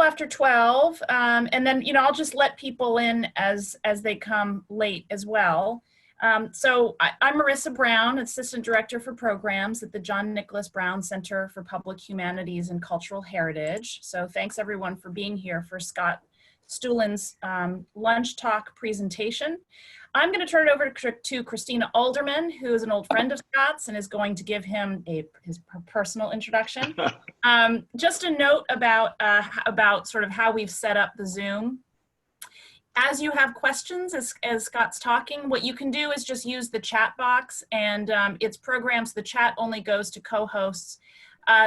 after 12, and then, I'll just let people in as they come late as well. So I'm Marissa Brown, Assistant Director for Programs at the John Nicholas Brown Center for Public Humanities and Cultural Heritage. So thanks everyone for being here for Scott Stulen's lunch talk presentation. I'm going to turn it over to Christina Alderman, who is an old friend of Scott's and is going to give him his personal introduction. Just a note about sort of how we've set up the Zoom. As you have questions, as Scott's talking, what you can do is just use the chat box, and it's programmed so the chat only goes to co-hosts.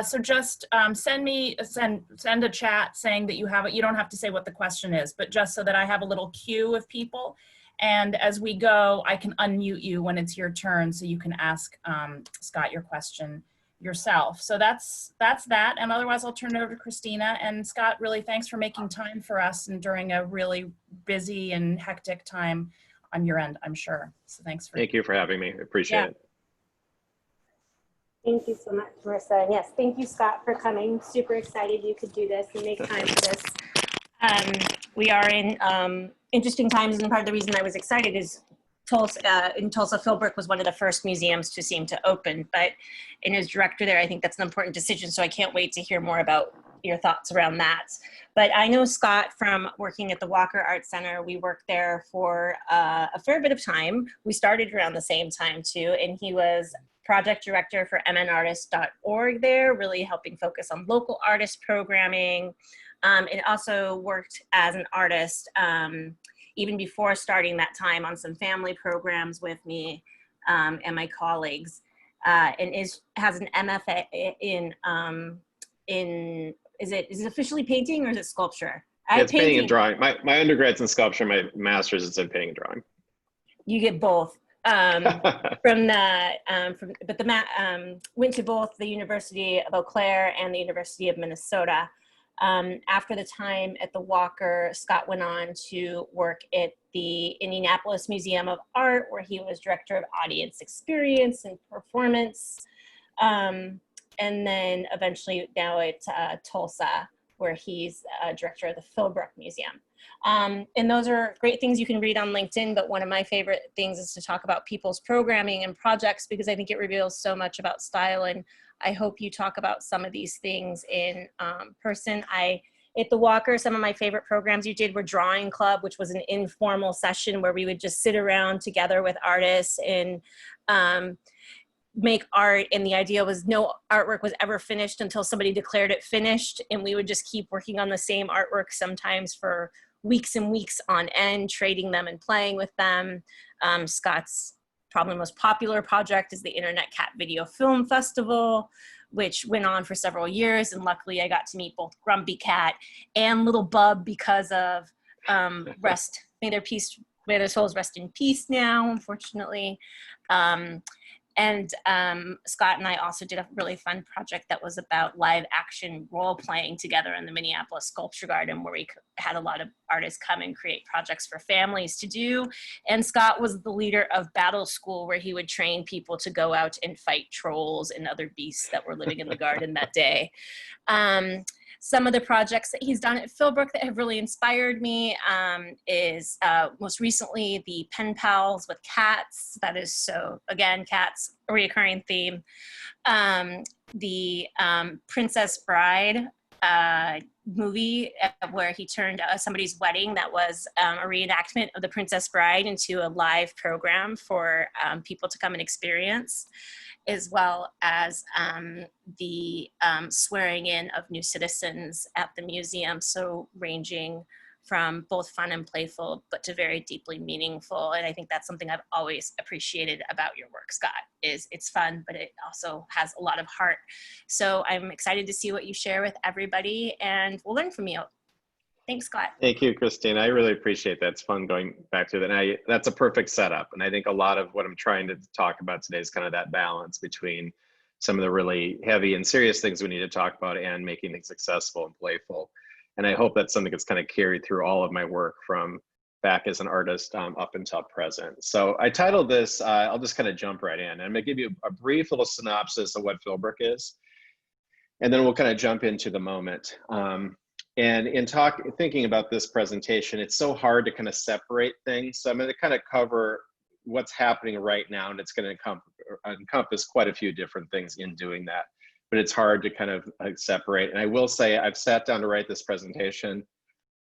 So just send a chat saying that you have it. You don't have to say what the question is, but just so that I have a little queue of people. And as we go, I can unmute you when it's your turn, so you can ask Scott your question yourself. So that's that. And otherwise, I'll turn it over to Christina. And Scott, really thanks for making time for us and during a really busy and hectic time on your end, I'm sure. So thanks for. Thank you for having me. I appreciate it. Thank you so much, Marissa. And yes, thank you, Scott, for coming. Super excited you could do this and make time for this. We are in interesting times, and part of the reason I was excited is in Tulsa, Philbrook was one of the first museums to seem to open, but in as director there, I think that's an important decision, so I can't wait to hear more about your thoughts around that. But I know Scott from working at the Walker Art Center. We worked there for a fair bit of time. We started around the same time too, and he was project director for mnartist.org there, really helping focus on local artist programming. And also worked as an artist even before starting that time on some family programs with me and my colleagues, and has an MFA is it officially painting or is it sculpture? It's painting and drawing. My undergrad's in sculpture, my master's is in painting and drawing. You get both. Went to both the University of Eau Claire and the University of Minnesota. After the time at the Walker, Scott went on to work at the Indianapolis Museum of Art, where he was director of audience experience and performance. And then eventually now at Tulsa, where he's director of the Philbrook Museum. And those are great things you can read on LinkedIn, but one of my favorite things is to talk about people's programming and projects, because I think it reveals so much about style, and I hope you talk about some of these things in person. At the Walker, some of my favorite programs you did were Drawing Club, which was an informal session where we would just sit around together with artists and make art, and the idea was no artwork was ever finished until somebody declared it finished, and we would just keep working on the same artwork sometimes for weeks and weeks on end, trading them and playing with them. Scott's probably most popular project is the Internet Cat Video Film Festival, which went on for several years, and luckily I got to meet both Grumpy Cat and Little Bub because of may their souls rest in peace now, unfortunately. And Scott and I also did a really fun project that was about live action role playing together in the Minneapolis Sculpture Garden, where we had a lot of artists come and create projects for families to do. And Scott was the leader of Battle School, where he would train people to go out and fight trolls and other beasts that were living in the garden that day. Some of the projects that he's done at Philbrook that have really inspired me is most recently the Pen Pals with cats. That is so, again, cats, a reoccurring theme. The Princess Bride movie where he turned somebody's wedding that was a reenactment of the Princess Bride into a live program for people to come and experience, as well as the swearing in of new citizens at the museum. So ranging from both fun and playful, but to very deeply meaningful. And I think that's something I've always appreciated about your work, Scott, is it's fun, but it also has a lot of heart. So I'm excited to see what you share with everybody, and we'll learn from you. Thanks, Scott. Thank you, Christina. I really appreciate that. It's fun going back to that. That's a perfect setup. And I think a lot of what I'm trying to talk about today is kind of that balance between some of the really heavy and serious things we need to talk about and making things accessible and playful. And I hope that's something that's kind of carried through all of my work from back as an artist up until present. So I titled this, I'll just kind of jump right in. I'm gonna give you a brief little synopsis of what Philbrook is, and then we'll kind of jump into the moment. And in thinking about this presentation, it's so hard to kind of separate things. So I'm going to kind of cover what's happening right now, and it's going to encompass quite a few different things in doing that. But it's hard to kind of separate. And I will say I've sat down to write this presentation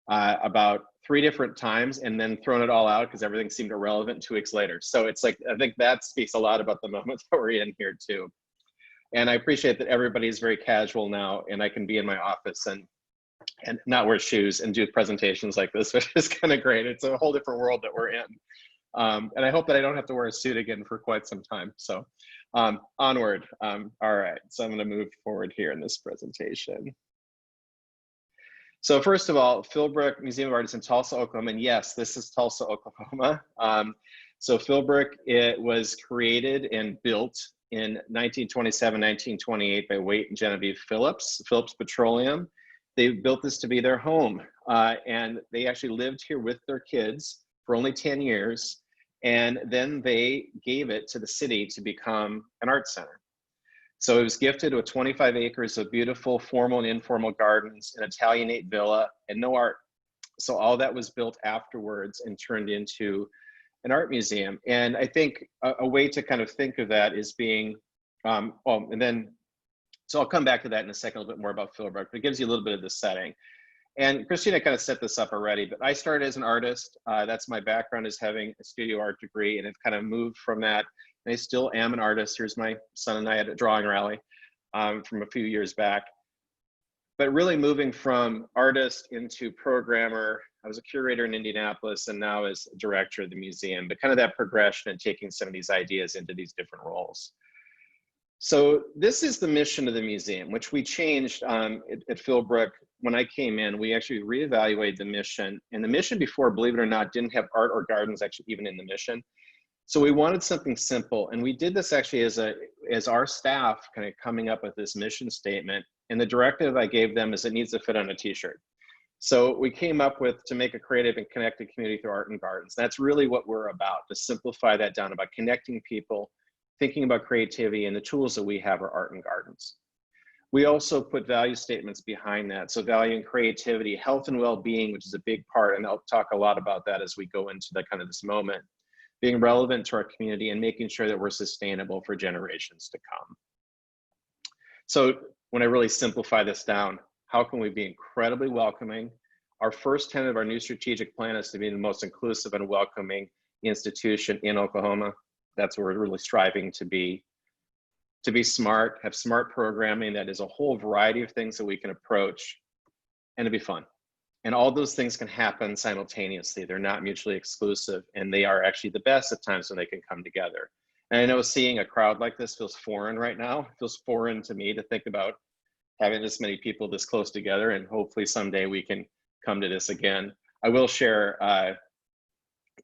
about 3 different times and then thrown it all out because everything seemed irrelevant 2 weeks later. So it's like, I think that speaks a lot about the moment that we're in here too. And I appreciate that everybody's very casual now, and I can be in my office and not wear shoes and do presentations like this, which is kind of great. It's a whole different world that we're in. And I hope that I don't have to wear a suit again for quite some time. So onward. All right, so I'm gonna move forward here in this presentation. So first of all, Philbrook Museum of Art is in Tulsa, Oklahoma. And yes, this is Tulsa, Oklahoma. So Philbrook, it was created and built in 1927, 1928 by Waite and Genevieve Phillips Petroleum. They built this to be their home, and they actually lived here with their kids for only 10 years, and then they gave it to the city to become an art center. So it was gifted with 25 acres of beautiful formal and informal gardens, an Italianate villa, and no art. So all that was built afterwards and turned into an art museum. And I think a way to kind of think of that is being, so I'll come back to that in a second, a little bit more about Philbrook, but it gives you a little bit of the setting. And Christina kind of set this up already, but I started as an artist. That's my background, is having a studio art degree, and I've kind of moved from that. And I still am an artist. Here's my son and I at a drawing rally from a few years back. But really moving from artist into programmer. I was a curator in Indianapolis and now as director of the museum, but kind of that progression and taking some of these ideas into these different roles. So this is the mission of the museum, which we changed at Philbrook. When I came in, we actually reevaluated the mission. And the mission before, believe it or not, didn't have art or gardens actually even in the mission. So we wanted something simple. And we did this actually as our staff kind of coming up with this mission statement. And the directive I gave them is it needs to fit on a t-shirt. So we came up with to make a creative and connected community through art and gardens. That's really what we're about, to simplify that down, about connecting people, thinking about creativity, and the tools that we have are art and gardens. We also put value statements behind that. So valuing creativity, health and well-being, which is a big part, and I'll talk a lot about that as we go into the kind of this moment, being relevant to our community and making sure that we're sustainable for generations to come. So when I really simplify this down, how can we be incredibly welcoming? Our first tenet of our new strategic plan is to be the most inclusive and welcoming institution in Oklahoma. That's what we're really striving to be smart, have smart programming that is a whole variety of things that we can approach, and to be fun. And all those things can happen simultaneously. They're not mutually exclusive, and they are actually the best at times when they can come together. And I know seeing a crowd like this feels foreign right now. It feels foreign to me to think about having this many people this close together, and hopefully someday we can come to this again. I will share,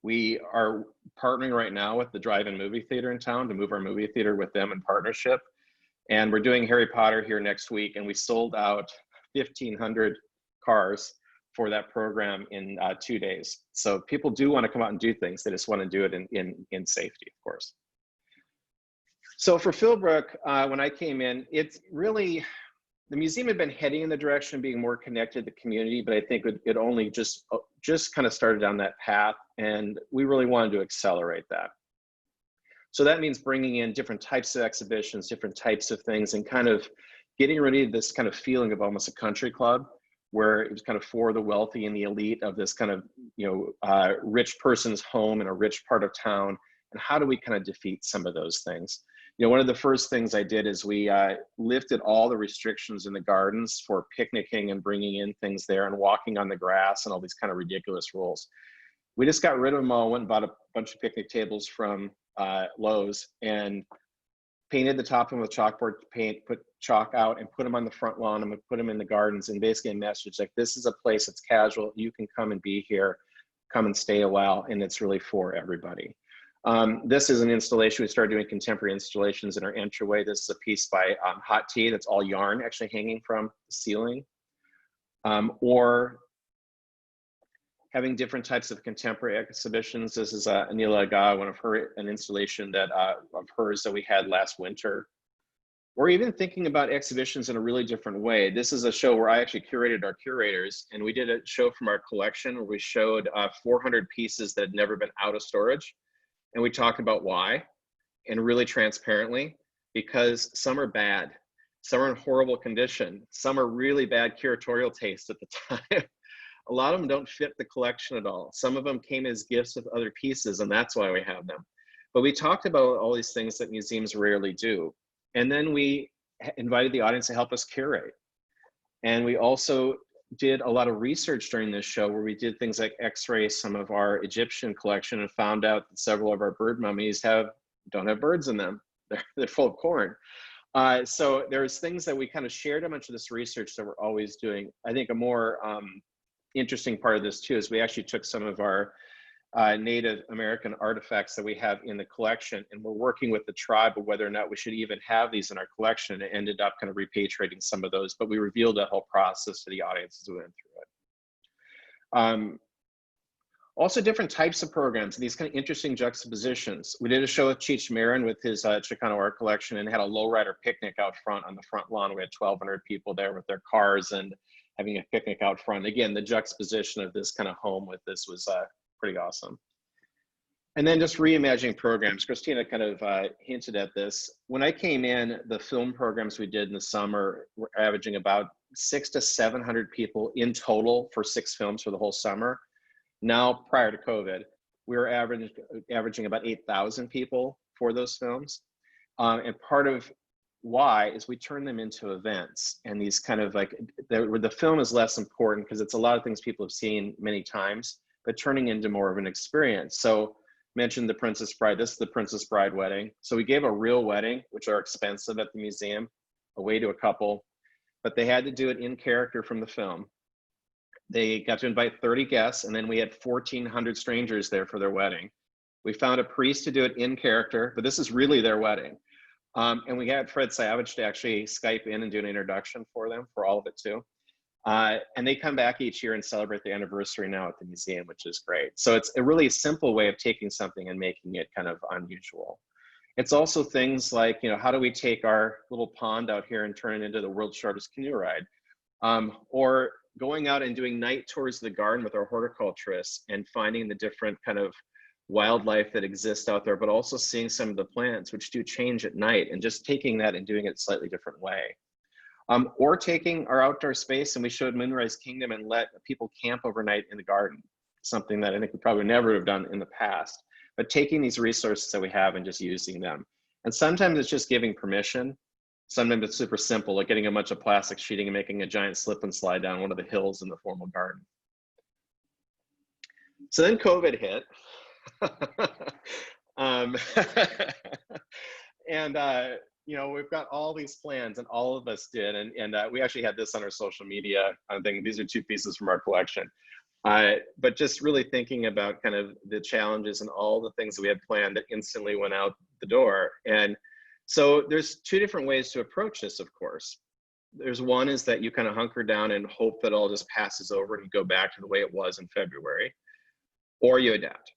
we are partnering right now with the drive-in movie theater in town to move our movie theater with them in partnership. And we're doing Harry Potter here next week, and we sold out 1,500 cars for that program in 2 days. So people do want to come out and do things. They just want to do it in safety, of course. So for Philbrook, when I came in, it's really, the museum had been heading in the direction of being more connected to the community, but I think it only just kind of started down that path, and we really wanted to accelerate that. So that means bringing in different types of exhibitions, different types of things, and kind of getting rid of this kind of feeling of almost a country club, where it was kind of for the wealthy and the elite of this kind of, rich person's home in a rich part of town. And how do we kind of defeat some of those things? One of the first things I did is we lifted all the restrictions in the gardens for picnicking and bringing in things there and walking on the grass and all these kind of ridiculous rules. We just got rid of them all, went and bought a bunch of picnic tables from Lowe's and painted the top of them with chalkboard paint, put chalk out and put them on the front lawn and put them in the gardens, and basically a message like, this is a place that's casual. You can come and be here, come and stay a while, and it's really for everybody. This is an installation. We started doing contemporary installations in our entryway. This is a piece by Hot Tea that's all yarn actually hanging from the ceiling. Or having different types of contemporary exhibitions. This is Anila Aga, an installation that of hers that we had last winter. or even thinking about exhibitions in a really different way. This is a show where I actually curated our curators, and we did a show from our collection where we showed 400 pieces that had never been out of storage. And we talked about why, and really transparently, because some are bad, some are in horrible condition, some are really bad curatorial taste at the time. A lot of them don't fit the collection at all. Some of them came as gifts with other pieces, and that's why we have them. But we talked about all these things that museums rarely do. And then we invited the audience to help us curate. And we also did a lot of research during this show where we did things like x-ray some of our Egyptian collection and found out that several of our bird mummies don't have birds in them. They're full of corn. So there's things that we kind of shared a bunch of this research that we're always doing. I think a more interesting part of this too is we actually took some of our Native American artifacts that we have in the collection, and we're working with the tribe of whether or not we should even have these in our collection, and ended up kind of repatriating some of those, but we revealed that whole process to the audience as we went through it. Also different types of programs, these kind of interesting juxtapositions. We did a show with Cheech Marin with his Chicano art collection and had a lowrider picnic out front on the front lawn. We had 1,200 people there with their cars and having a picnic out front. Again, the juxtaposition of this kind of home with this was pretty awesome. And then just reimagining programs. Christina kind of hinted at this. When I came in, the film programs we did in the summer were averaging about 600 to 700 people in total for 6 films for the whole summer. Now, prior to COVID, we were averaging about 8,000 people for those films. And part of why is we turn them into events, and these kind of like, the film is less important because it's a lot of things people have seen many times, but turning into more of an experience. So mentioned the Princess Bride, this is the Princess Bride wedding. So we gave a real wedding, which are expensive at the museum, away to a couple, but they had to do it in character from the film. They got to invite 30 guests, and then we had 1,400 strangers there for their wedding. We found a priest to do it in character, but this is really their wedding. And we had Fred Savage to actually Skype in and do an introduction for them, for all of it too. And they come back each year and celebrate the anniversary now at the museum, which is great. So it's a really simple way of taking something and making it kind of unusual. It's also things like, you know, how do we take our little pond out here and turn it into the world's shortest canoe ride? Or going out and doing night tours of the garden with our horticulturists and finding the different kind of wildlife that exists out there, but also seeing some of the plants which do change at night, and just taking that and doing it a slightly different way. Or taking our outdoor space, and we showed Moonrise Kingdom and let people camp overnight in the garden, something that I think we probably never have done in the past, but taking these resources that we have and just using them. And sometimes it's just giving permission. Sometimes it's super simple, like getting a bunch of plastic sheeting and making a giant slip and slide down one of the hills in the formal garden. So then COVID hit. You know, we've got all these plans, and all of us did, and we actually had this on our social media thing. These are 2 pieces from our collection. But just really thinking about kind of the challenges and all the things that we had planned that instantly went out the door. And so there's 2 different ways to approach this, of course. There's one is that you kind of hunker down and hope that all just passes over and you go back to the way it was in February, or you adapt.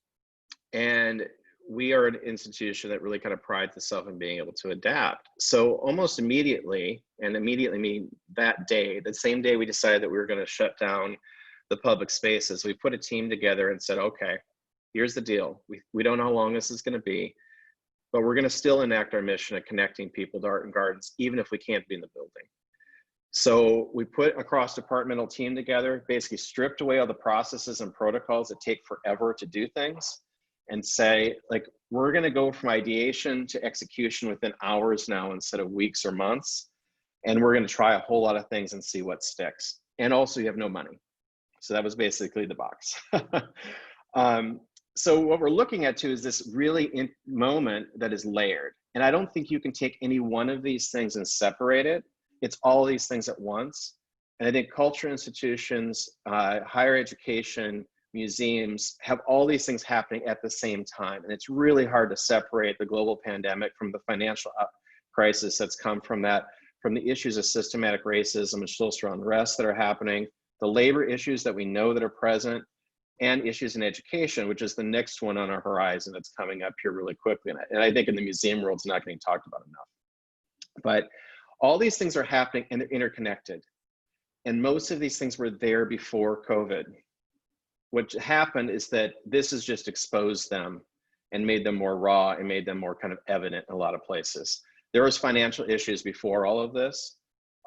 And we are an institution that really kind of prides itself in being able to adapt. So almost immediately, and immediately mean that day, the same day we decided that we were going to shut down the public spaces, we put a team together and said, okay, here's the deal. We don't know how long this is going to be, but we're going to still enact our mission of connecting people to art and gardens, even if we can't be in the building. So we put a cross-departmental team together, basically stripped away all the processes and protocols that take forever to do things, and say, like, we're going to go from ideation to execution within hours now instead of weeks or months. And we're going to try a whole lot of things and see what sticks. And also, you have no money. So that was basically the box. So what we're looking at too is this really moment that is layered. And I don't think you can take any one of these things and separate it. It's all these things at once. And I think culture institutions, higher education, museums have all these things happening at the same time. And it's really hard to separate the global pandemic from the financial crisis that's come from that, from the issues of systematic racism and social unrest that are happening, the labor issues that we know that are present, and issues in education, which is the next one on our horizon that's coming up here really quickly. And I think in the museum world, it's not getting talked about But all these things are happening and they're interconnected. And most of these things were there before COVID. What happened is that this has just exposed them and made them more raw and made them more kind of evident in a lot of places. There was financial issues before all of this.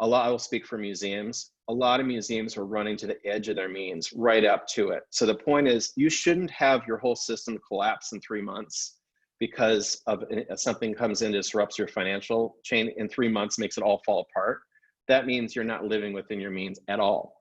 I will speak for museums. A lot of museums were running to the edge of their means right up to it. So the point is, you shouldn't have your whole system collapse in 3 months because of something comes in, disrupts your financial chain in 3 months, makes it all fall apart. That means you're not living within your means at all,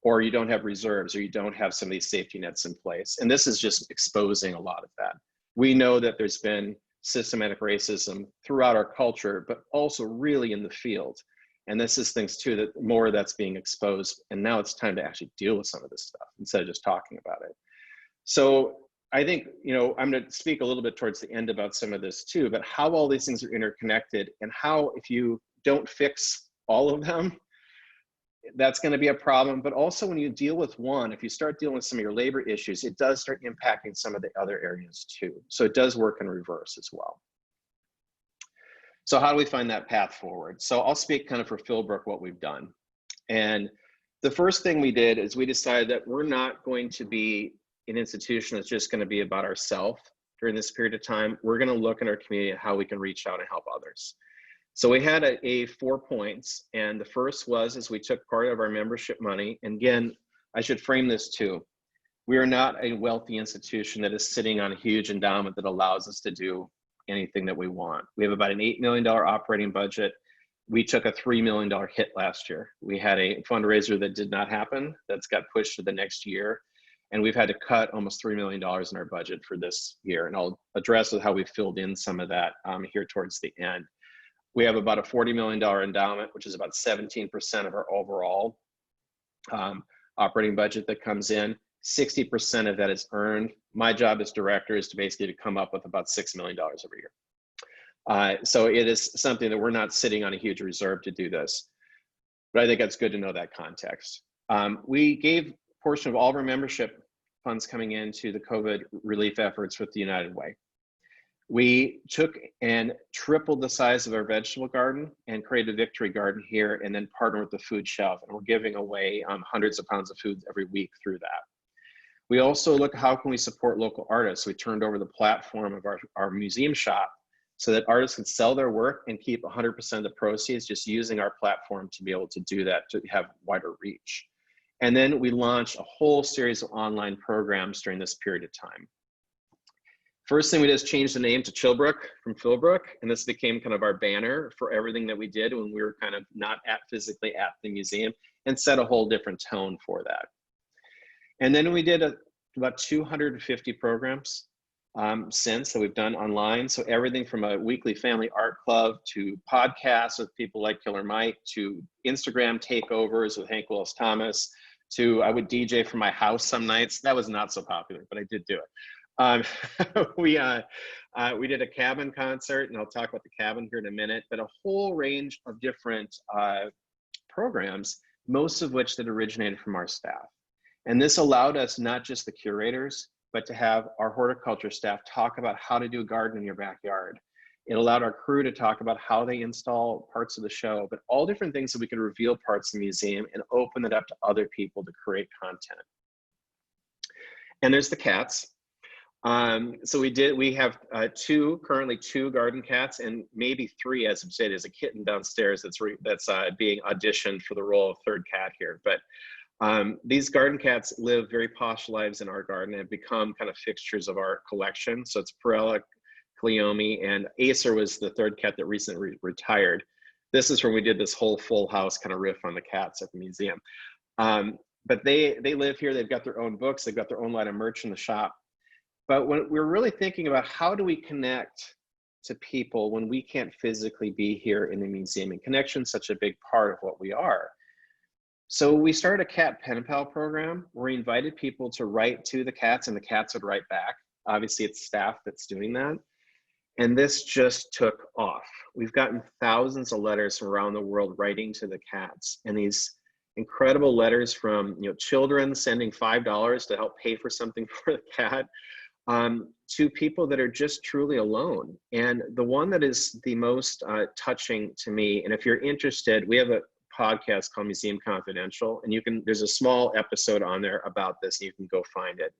or you don't have reserves, or you don't have some of these safety nets in place. And this is just exposing a lot of that. We know that there's been systematic racism throughout our culture, but also really in the field. And this is things too, that more that's being exposed. And now it's time to actually deal with some of this stuff instead of just talking about it. So I think, you know, I'm going to speak a little bit towards the end about some of this too, but how all these things are interconnected, and how if you don't fix all of them, that's going to be a problem. But also when you deal with one, if you start dealing with some of your labor issues, it does start impacting some of the other areas too. So it does work in reverse as well. So how do we find that path forward? So I'll speak kind of for Philbrook what we've done. And the first thing we did is we decided that we're not going to be an institution that's just going to be about ourselves during this period of time. We're going to look in our community at how we can reach out and help others. So we had a 4 points, and the first was as we took part of our membership money. And again, I should frame this too. We are not a wealthy institution that is sitting on a huge endowment that allows us to do anything that we want. We have about an $8 million operating budget. We took a $3 million hit last year. We had a fundraiser that did not happen, that's got pushed to the next year. And we've had to cut almost $3 million in our budget for this year. And I'll address with how we filled in some of that here towards the end. We have about a $40 million endowment, which is about 17% of our overall operating budget that comes in. 60% of that is earned. My job as director is to basically come up with about $6 million every year. So it is something that we're not sitting on a huge reserve to do this. But I think that's good to know that context. We gave a portion of all of our membership funds coming into the COVID relief efforts with the United Way. We took and tripled the size of our vegetable garden and created a victory garden here, and then partnered with the food shelf. And we're giving away hundreds of pounds of food every week through that. We also look at how can we support local artists. We turned over the platform of our museum shop so that artists can sell their work and keep 100% of the proceeds, just using our platform to be able to do that, to have wider reach. And then we launched a whole series of online programs during this period of time. First thing we did is change the name to Chilbrook from Philbrook, and this became kind of our banner for everything that we did when we were kind of not physically at the museum, and set a whole different tone for that. And then we did about 250 programs since that we've done online. So everything from a weekly family art club to podcasts with people like Killer Mike, to Instagram takeovers with Hank Willis Thomas, to I would DJ from my house some nights. That was not so popular, but I did do it. We did a cabin concert, and I'll talk about the cabin here in a minute, but a whole range of different programs, most of which that originated from our staff. And this allowed us, not just the curators, but to have our horticulture staff talk about how to do a garden in your backyard. It allowed our crew to talk about how they install parts of the show, but all different things that we could reveal parts of the museum and open it up to other people to create content. And there's the cats. So we have currently two garden cats, and maybe 3 as of today. There's a kitten downstairs that's being auditioned for the role of third cat here. But these garden cats live very posh lives in our garden and have become kind of fixtures of our collection. So it's Perella, Cleome, and Acer was the third cat that recently retired. This is when we did this whole full house kind of riff on the cats at the museum. But they live here. They've got their own books. They've got their own line of merch in the shop. But when we're really thinking about how do we connect to people when we can't physically be here in the museum, and connection is such a big part of what we are. So we started a cat pen pal program where we invited people to write to the cats, and the cats would write back. Obviously it's staff that's doing that. And this just took off. We've gotten thousands of letters from around the world writing to the cats, and these incredible letters from children sending $5 to help pay for something for the cat, to people that are just truly alone. And the one that is the most touching to me, and if you're interested, we have a podcast called Museum Confidential, and there's a small episode on there about this, and you can go find it.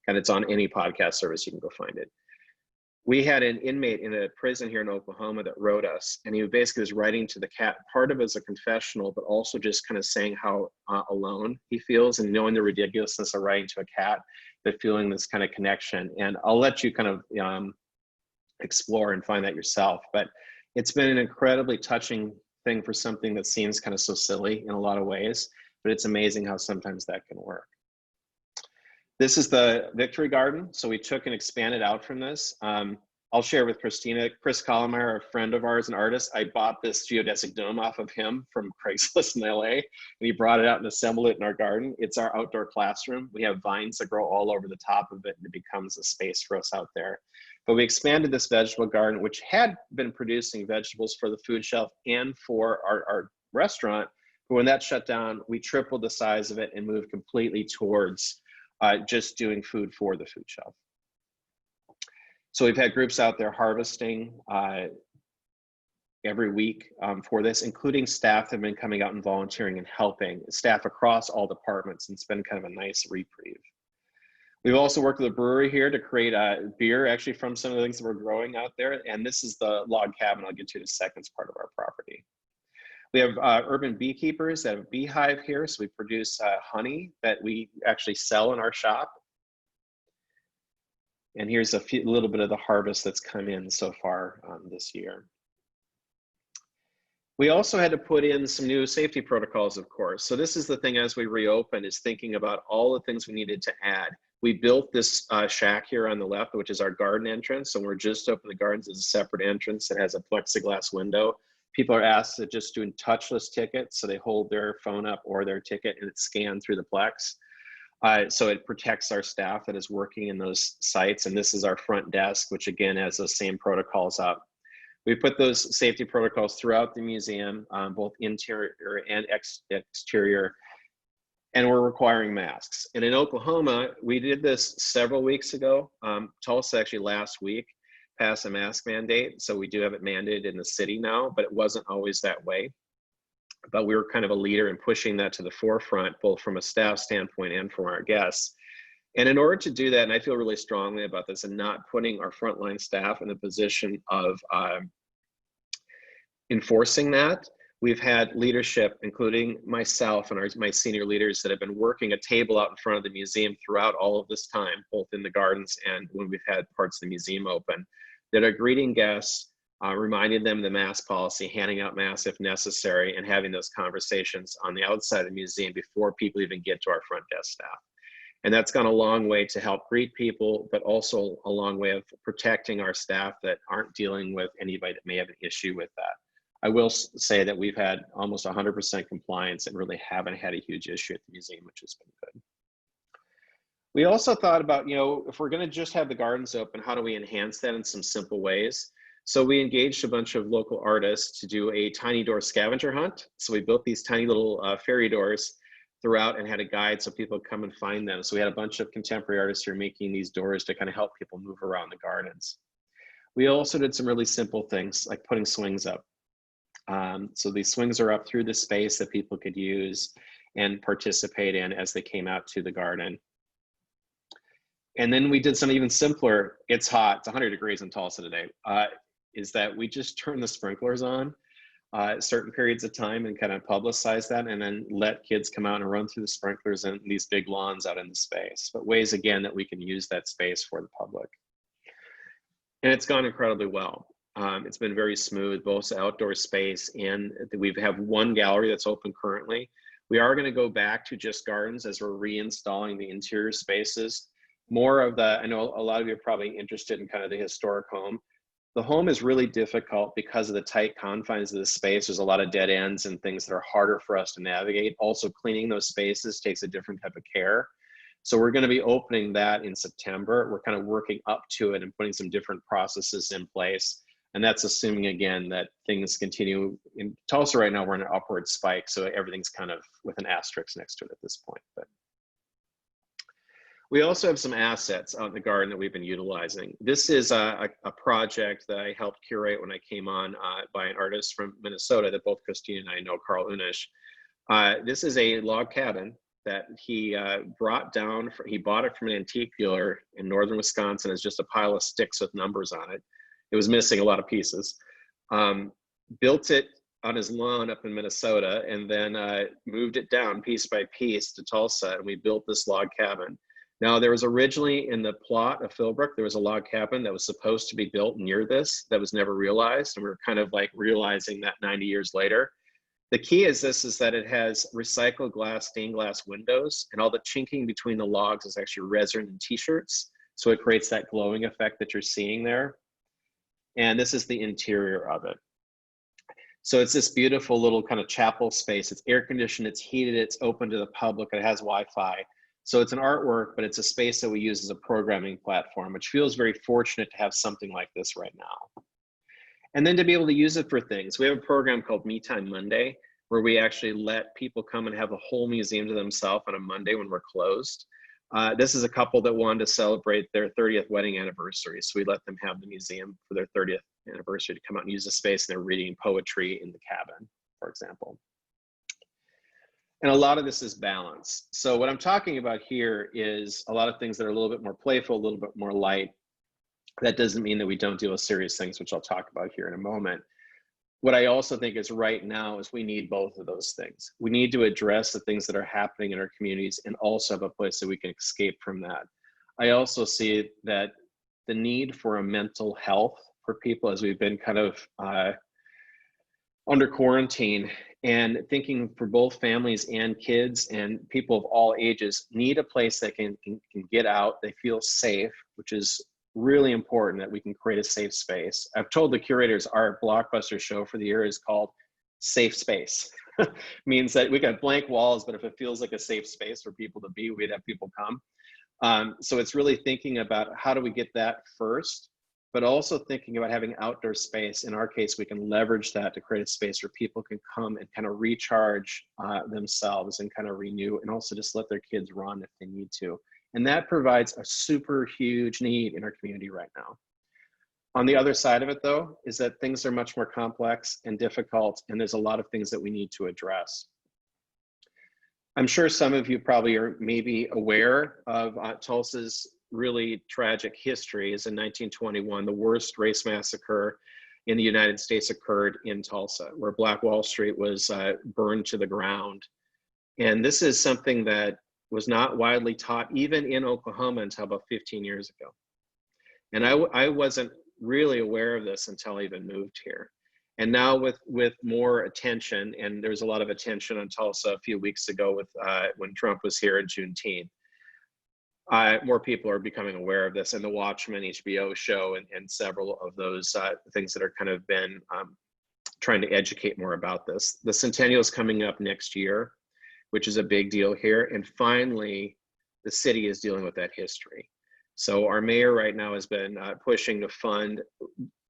And it's on any podcast service, you can go find it. We had an inmate in a prison here in Oklahoma that wrote us, and he basically was writing to the cat, part of it as a confessional, but also just kind of saying how alone he feels and knowing the ridiculousness of writing to a cat, but feeling this kind of connection. And I'll let you kind of explore and find that yourself. But it's been an incredibly touching thing for something that seems kind of so silly in a lot of ways, but it's amazing how sometimes that can work. This is the Victory Garden. So we took and expanded out from this. I'll share with Christina, Chris Collimeyer, a friend of ours, an artist. I bought this geodesic dome off of him from Craigslist in LA, and he brought it out and assembled it in our garden. It's our outdoor classroom. We have vines that grow all over the top of it, and it becomes a space for us out there. But we expanded this vegetable garden, which had been producing vegetables for the food shelf and for our restaurant. But when that shut down, we tripled the size of it and moved completely towards just doing food for the food shelf. So we've had groups out there harvesting every week for this, including staff that have been coming out and volunteering and helping, staff across all departments, and it's been kind of a nice reprieve. We've also worked with a brewery here to create beer actually from some of the things that we're growing out there. And this is the log cabin I'll get to in a second, it's part of our property. We have urban beekeepers that have a beehive here. So we produce honey that we actually sell in our shop. And here's a little bit of the harvest that's come in so far this year. We also had to put in some new safety protocols, of course. So this is the thing as we reopen, is thinking about all the things we needed to add. We built this shack here on the left, which is our garden entrance. So we're just open the gardens as a separate entrance that has a plexiglass window. People are asked to just do touchless tickets. So they hold their phone up or their ticket and it's scanned through the Plex. So it protects our staff that is working in those sites. And this is our front desk, which again has those same protocols up. We put those safety protocols throughout the museum, both interior and exterior, and we're requiring masks. And in Oklahoma, we did this several weeks ago. Tulsa actually last week passed a mask mandate. So we do have it mandated in the city now, but it wasn't always that way. But we were kind of a leader in pushing that to the forefront, both from a staff standpoint and from our guests. And in order to do that, and I feel really strongly about this, and not putting our frontline staff in a position of enforcing that, we've had leadership, including myself and my senior leaders, that have been working a table out in front of the museum throughout all of this time, both in the gardens and when we've had parts of the museum open, that are greeting guests, reminding them of the mask policy, handing out masks if necessary, and having those conversations on the outside of the museum before people even get to our front desk staff. And that's gone a long way to help greet people, but also a long way of protecting our staff that aren't dealing with anybody that may have an issue with that. I will say that we've had almost 100% compliance and really haven't had a huge issue at the museum, which has been good. We also thought about, if we're going to just have the gardens open, how do we enhance that in some simple ways? So we engaged a bunch of local artists to do a tiny door scavenger hunt. So we built these tiny little fairy doors throughout and had a guide so people could come and find them. So we had a bunch of contemporary artists who are making these doors to kind of help people move around the gardens. We also did some really simple things like putting swings up. So these swings are up through the space that people could use and participate in as they came out to the garden. And then we did something even simpler. It's hot, it's 100 degrees in Tulsa today, is that we just turn the sprinklers on at certain periods of time and kind of publicize that, and then let kids come out and run through the sprinklers and these big lawns out in the space, but ways again that we can use that space for the public. And it's gone incredibly well. It's been very smooth, both outdoor space, and we have one gallery that's open currently. We are going to go back to just gardens as we're reinstalling the interior spaces. More of the, I know a lot of you are probably interested in kind of the historic home. The home is really difficult because of the tight confines of the space. There's a lot of dead ends and things that are harder for us to navigate. Also, cleaning those spaces takes a different type of care. So we're going to be opening that in September. We're kind of working up to it and putting some different processes in place. And that's assuming, again, that things continue. In Tulsa right now, we're in an upward spike. So everything's kind of with an asterisk next to it at this point. But We also have some assets out in the garden that we've been utilizing. This is a project that I helped curate when I came on by an artist from Minnesota that both Christine and I know, Karl Unnasch. This is a log cabin that he brought down. He bought it from an antique dealer in northern Wisconsin as just a pile of sticks with numbers on it. It was missing a lot of pieces. Built it on his lawn up in Minnesota, and then moved it down piece by piece to Tulsa, and we built this log cabin. Now, there was originally in the plot of Philbrook, there was a log cabin that was supposed to be built near this that was never realized, and we were kind of like realizing that 90 years later. The key is that it has recycled glass, stained glass windows, and all the chinking between the logs is actually resin and t-shirts. So it creates that glowing effect that you're seeing there. And this is the interior of it. So it's this beautiful little kind of chapel space. It's air conditioned, it's heated, it's open to the public, it has Wi-Fi. So it's an artwork, but it's a space that we use as a programming platform, which feels very fortunate to have something like this right now. And then to be able to use it for things. We have a program called Me Time Monday, where we actually let people come and have a whole museum to themselves on a Monday when we're closed. This is a couple that wanted to celebrate their 30th wedding anniversary. So we let them have the museum for their 30th anniversary to come out and use the space, and they're reading poetry in the cabin, for example. And a lot of this is balance. So what I'm talking about here is a lot of things that are a little bit more playful, a little bit more light. That doesn't mean that we don't deal with serious things, which I'll talk about here in a moment. What I also think is right now is we need both of those things. We need to address the things that are happening in our communities and also have a place that we can escape from that. I also see that the need for a mental health for people, as we've been kind of under quarantine, and thinking for both families and kids and people of all ages, need a place that can get out, they feel safe, which is really important, that we can create a safe space. I've told the curators our blockbuster show for the year is called Safe Space. Means that we got blank walls, but if it feels like a safe space for people to be, we'd have people come. So it's really thinking about how do we get that first, but also thinking about having outdoor space. In our case, we can leverage that to create a space where people can come and kind of recharge themselves and kind of renew, and also just let their kids run if they need to. And that provides a super huge need in our community right now. On the other side of it, though, is that things are much more complex and difficult, and there's a lot of things that we need to address. I'm sure some of you probably are maybe aware of Tulsa's really tragic history. Is in 1921, the worst race massacre in the United States occurred in Tulsa, where Black Wall Street was burned to the ground. And this is something that was not widely taught even in Oklahoma until about 15 years ago. And I wasn't really aware of this until I even moved here. And now with more attention, and there's a lot of attention on Tulsa a few weeks ago with when Trump was here at Juneteenth, more people are becoming aware of this, and the Watchmen HBO show and several of those things that are kind of been trying to educate more about this. The centennial is coming up next year, which is a big deal here. And finally, the city is dealing with that history. So our mayor right now has been pushing to fund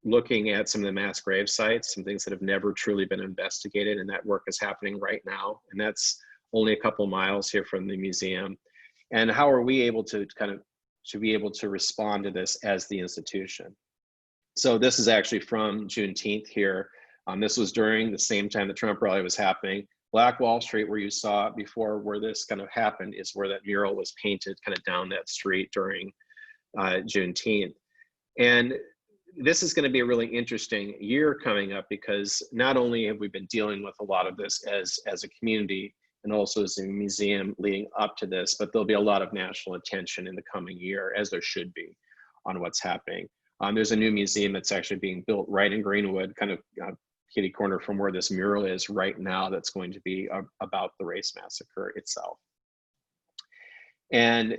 looking at some of the mass grave sites, some things that have never truly been investigated, and that work is happening right now. And that's only a couple miles here from the museum. And how are we able to be able to respond to this as the institution? So this is actually from Juneteenth here. This was during the same time the Trump rally was happening. Black Wall Street, where you saw before where this kind of happened, is where that mural was painted kind of down that street during Juneteenth. And this is going to be a really interesting year coming up, because not only have we been dealing with a lot of this as a community and also as a museum leading up to this, but there'll be a lot of national attention in the coming year, as there should be, on what's happening. There's a new museum that's actually being built right in Greenwood, kind of kitty corner from where this mural is right now, that's going to be about the race massacre itself. And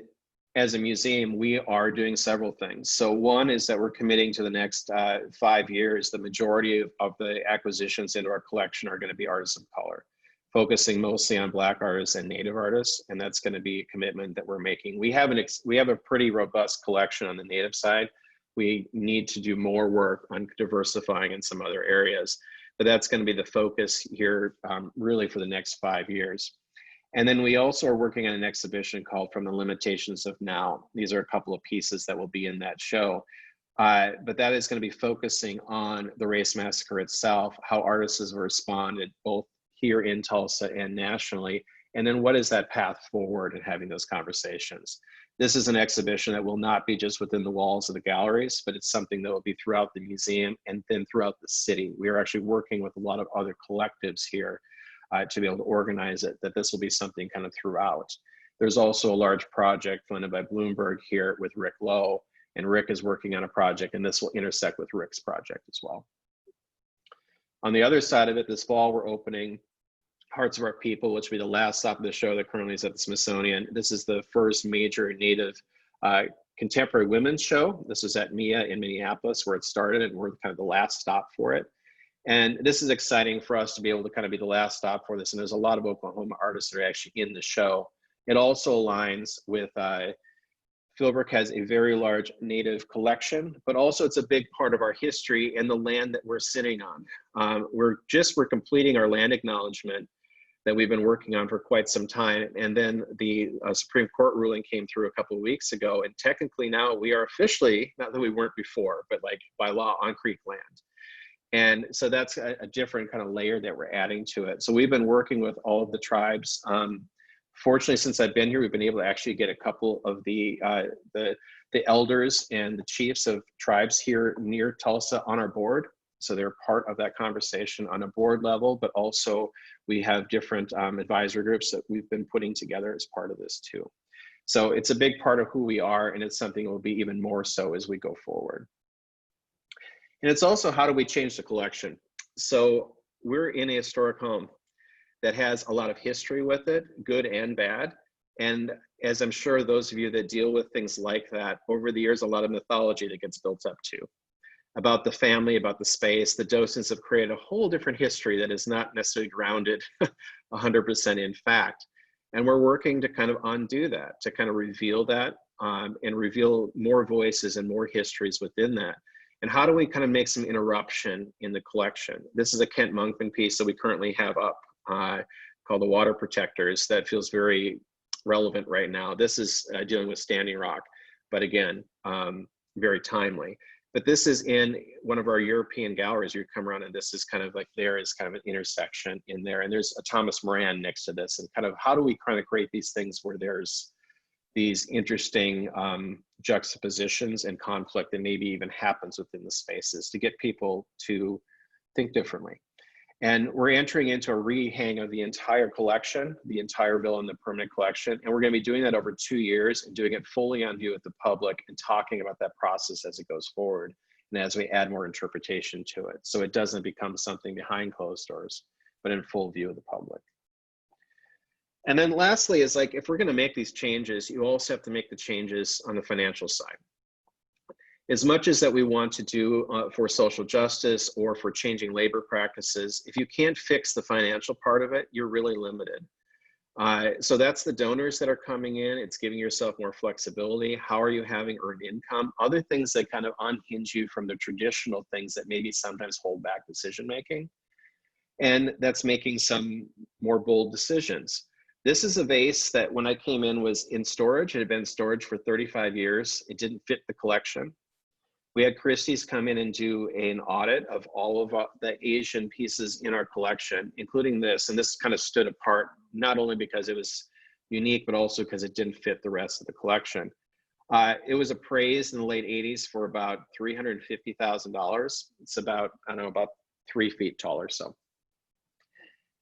as a museum, we are doing several things. So one is that we're committing to the next 5 years, the majority of the acquisitions into our collection are going to be artists of color, focusing mostly on Black artists and Native artists. And that's going to be a commitment that we're making. We have a pretty robust collection on the Native side. We need to do more work on diversifying in some other areas, but that's going to be the focus here really for the next 5 years. And then we also are working on an exhibition called From the Limitations of Now. These are a couple of pieces that will be in that show. But that is going to be focusing on the race massacre itself, how artists have responded both here in Tulsa and nationally, and then what is that path forward in having those conversations. This is an exhibition that will not be just within the walls of the galleries, but it's something that will be throughout the museum and then throughout the city. We are actually working with a lot of other collectives here to be able to organize it, that this will be something kind of throughout. There's also a large project funded by Bloomberg here with Rick Lowe, and Rick is working on a project, and this will intersect with Rick's project as well. On the other side of it, this fall, we're opening Hearts of Our People, which will be the last stop of the show that currently is at the Smithsonian. This is the first major Native contemporary women's show. This is at MIA in Minneapolis, where it started, and we're kind of the last stop for it. And this is exciting for us to be able to kind of be the last stop for this. And there's a lot of Oklahoma artists that are actually in the show. It also aligns with Philbrook has a very large Native collection, but also it's a big part of our history and the land that we're sitting on. We're completing our land acknowledgement that we've been working on for quite some time. And then the Supreme Court ruling came through a couple of weeks ago. And technically now we are officially, not that we weren't before, but like by law on Creek land. And so that's a different kind of layer that we're adding to it. So we've been working with all of the tribes. Fortunately, since I've been here, we've been able to actually get a couple of the elders and the chiefs of tribes here near Tulsa on our board. So they're part of that conversation on a board level, but also we have different advisory groups that we've been putting together as part of this too. So it's a big part of who we are, and it's something that will be even more so as we go forward. And it's also, how do we change the collection? So we're in a historic home that has a lot of history with it, good and bad. And as I'm sure those of you that deal with things like that, over the years, a lot of mythology that gets built up too, about the family, about the space. The docents have created a whole different history that is not necessarily grounded 100% in fact. And we're working to kind of undo that, to kind of reveal that and reveal more voices and more histories within that. And how do we kind of make some interruption in the collection? This is a Kent Monkman piece that we currently have up called The Water Protectors that feels very relevant right now. This is dealing with Standing Rock, but again, very timely. But this is in one of our European galleries. You come around and this is kind of like, there is kind of an intersection in there. And there's a Thomas Moran next to this, and kind of how do we kind of create these things where there's these interesting juxtapositions and conflict that maybe even happens within the spaces to get people to think differently. And we're entering into a rehang of the entire collection, the entire bill and the permanent collection. And we're going to be doing that over 2 years and doing it fully on view with the public and talking about that process as it goes forward and as we add more interpretation to it. So it doesn't become something behind closed doors, but in full view of the public. And then lastly is like, if we're going to make these changes, you also have to make the changes on the financial side. As much as that we want to do for social justice or for changing labor practices, if you can't fix the financial part of it, you're really limited. So that's the donors that are coming in. It's giving yourself more flexibility. How are you having earned income? Other things that kind of unhinge you from the traditional things that maybe sometimes hold back decision-making. And that's making some more bold decisions. This is a vase that when I came in was in storage. It had been in storage for 35 years. It didn't fit the collection. We had Christie's come in and do an audit of all of the Asian pieces in our collection, including this. And this kind of stood apart, not only because it was unique, but also because it didn't fit the rest of the collection. It was appraised in the late 80s for about $350,000. It's about, I don't know, about 3 feet tall or so.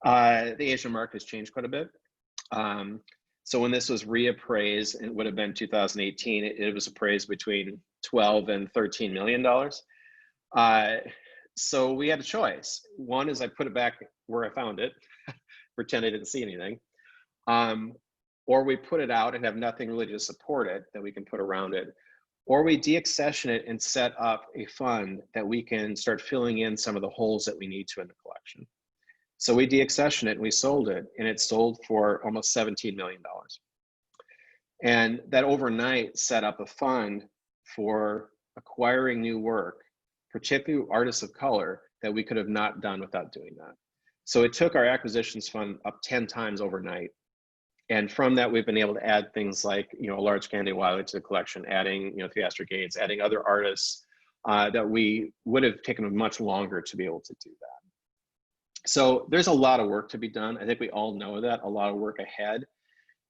The Asian market has changed quite a bit. So when this was reappraised, it would have been 2018, it was appraised between 12 and $13 million. So we had a choice. One is I put it back where I found it, pretend I didn't see anything. Or we put it out and have nothing really to support it that we can put around it. Or we deaccession it and set up a fund that we can start filling in some of the holes that we need to in the collection. So we deaccessioned it and we sold it, and it sold for almost $17 million. And that overnight set up a fund for acquiring new work, particularly artists of color, that we could have not done without doing that. So it took our acquisitions fund up 10 times overnight And from that, we've been able to add things like, you know, a large Candy Wiley to the collection, adding, you know, Theaster Gates, adding other artists that we would have taken much longer to be able to do that. So there's a lot of work to be done. I think we all know that, a lot of work ahead.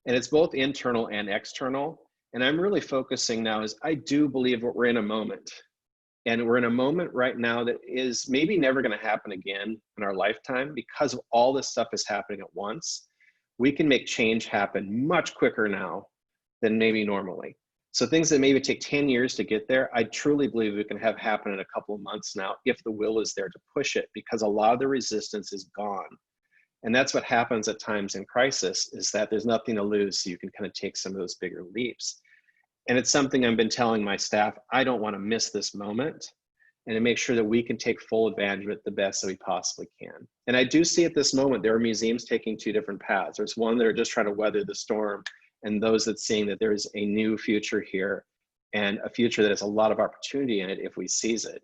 And it's both internal and external. And I'm really focusing now is I do believe we're in a moment. And we're in a moment right now that is maybe never going to happen again in our lifetime because of all this stuff is happening at once. We can make change happen much quicker now than maybe normally. So things that maybe take 10 years to get there, I truly believe we can have happen in a couple of months now if the will is there to push it, because a lot of the resistance is gone. And that's what happens at times in crisis, is that there's nothing to lose, so you can kind of take some of those bigger leaps. And it's something I've been telling my staff, I don't want to miss this moment, and to make sure that we can take full advantage of it the best that we possibly can. And I do see at this moment, there are museums taking two different paths. There's one that are just trying to weather the storm, and those that seeing that there is a new future here, and a future that has a lot of opportunity in it if we seize it.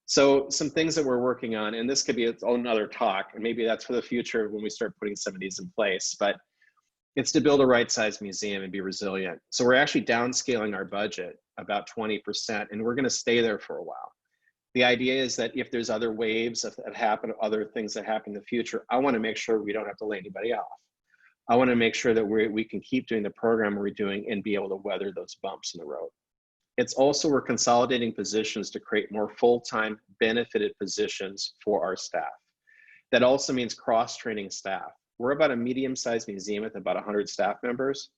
So some things that we're working on, and this could be its own other talk, and maybe that's for the future when we start putting some of these in place, but it's to build a right-sized museum and be resilient. So we're actually downscaling our budget about 20%, and we're gonna stay there for a while. The idea is that if there's other waves that happen, other things that happen in the future, I wanna make sure we don't have to lay anybody off. I wanna make sure that we can keep doing the program we're doing and be able to weather those bumps in the road. It's also, we're consolidating positions to create more full-time benefited positions for our staff. That also means cross-training staff. We're about a medium-sized museum with about 100 staff members.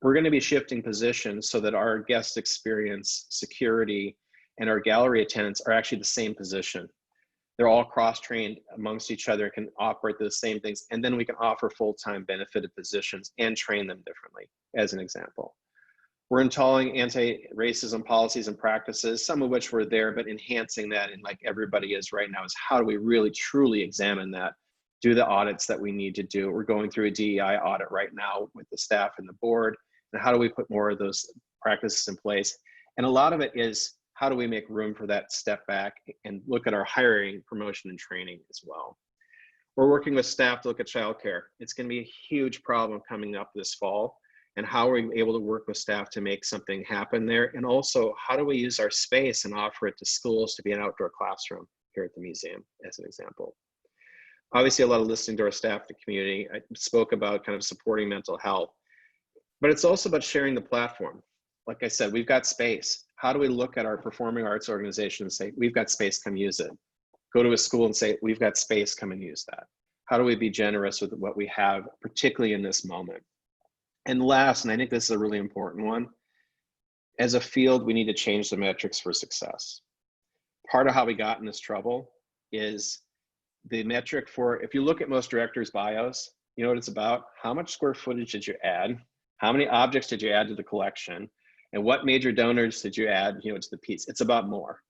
We're going to be shifting positions so that our guest experience, security, and our gallery attendants are actually the same position. They're all cross-trained amongst each other, can operate the same things, and then we can offer full-time benefited positions and train them differently, as an example. We're installing anti-racism policies and practices, some of which were there, but enhancing that, and like everybody is right now, is how do we really truly examine that, do the audits that we need to do. We're going through a DEI audit right now with the staff and the board, and how do we put more of those practices in place? And a lot of it is, how do we make room for that step back and look at our hiring, promotion, and training as well. We're working with staff to look at childcare. It's going to be a huge problem coming up this fall. And how are we able to work with staff to make something happen there? And also, how do we use our space and offer it to schools to be an outdoor classroom here at the museum, as an example? Obviously, a lot of listening to our staff, the community. I spoke about kind of supporting mental health, but it's also about sharing the platform. Like I said, we've got space. How do we look at our performing arts organization and say, we've got space, come use it? Go to a school and say, we've got space, come and use that. How do we be generous with what we have, particularly in this moment? And last, and I think this is a really important one, as a field, we need to change the metrics for success. Part of how we got in this trouble is the metric for, if you look at most directors' bios, you know what it's about? How much square footage did you add? How many objects did you add to the collection? And what major donors did you add, you know, to the piece? It's about more.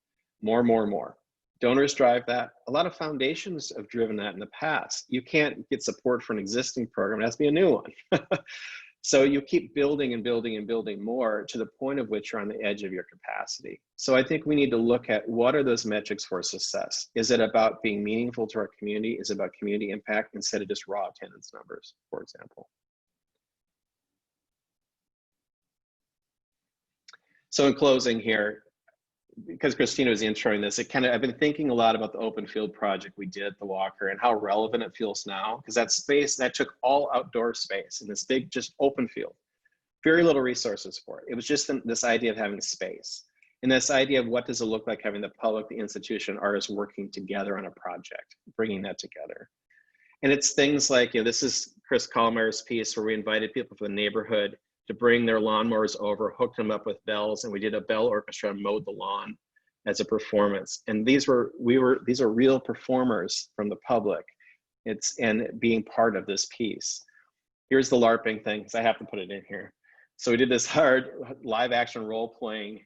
Donors drive that. A lot of foundations have driven that in the past. You can't get support for an existing program. It has to be a new one. So you keep building and building and building more to the point of which you're on the edge of your capacity. So I think we need to look at, what are those metrics for success? Is it about being meaningful to our community? Is it about community impact instead of just raw attendance numbers, for example? So in closing here, because Christina was introing this, I've been thinking a lot about the open field project we did at the Walker and how relevant it feels now, because that space, that took all outdoor space in this big, just open field, very little resources for it. It was just this idea of having space, and this idea of what does it look like having the public, the institution, artists working together on a project, bringing that together. And it's things like, you know, this is Chris Kallmeyer's piece where we invited people from the neighborhood to bring their lawnmowers over, hooked them up with bells, and we did a bell orchestra and mowed the lawn as a performance. And these are real performers from the public. And being part of this piece. Here's the LARPing thing, because I have to put it in here. So we did this hard live action role-playing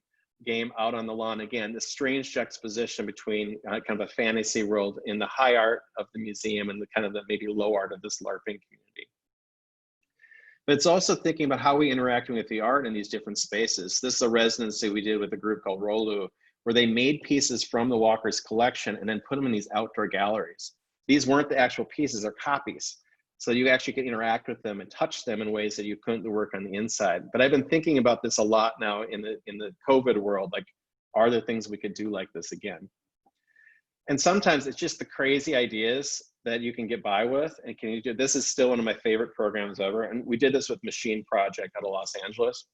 game out on the lawn. Again, this strange juxtaposition between kind of a fantasy world in the high art of the museum and the kind of the maybe low art of this LARPing community. But it's also thinking about how we interacting with the art in these different spaces. This is a residency we did with a group called Rolu, where they made pieces from the Walker's collection and then put them in these outdoor galleries. These weren't the actual pieces, they're copies. so you actually can interact with them and touch them in ways that you couldn't work on the inside. But I've been thinking about this a lot now in the COVID world, like, are there things we could do like this again? And sometimes it's just the crazy ideas that you can get by with. And can you do, this is still one of my favorite programs ever. And we did this with Machine Project out of Los Angeles.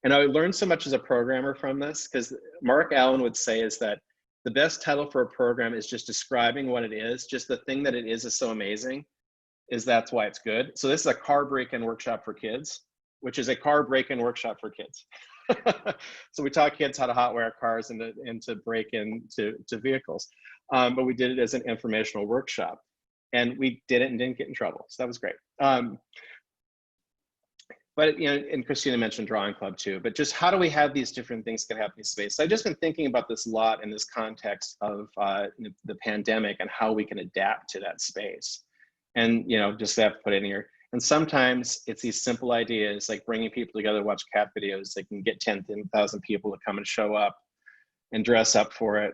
And I learned so much as a programmer from this, because Mark Allen would say is that the best title for a program is just describing what it is. Just the thing that it is so amazing, is that's why it's good. So this is a car break-in workshop for kids, which is a car break-in workshop for kids. So we taught kids how to hotwire cars and to break into vehicles. But we did it as an informational workshop, and we did it and didn't get in trouble. So that was great. But, you know, and Christina mentioned Drawing Club too, but just how do we have these different things can happen in space? So I've just been thinking about this a lot in this context of the pandemic and how we can adapt to that space. And, you know, just have to put it in here. And sometimes it's these simple ideas like bringing people together to watch cat videos. They can get 10,000 people to come and show up and dress up for it.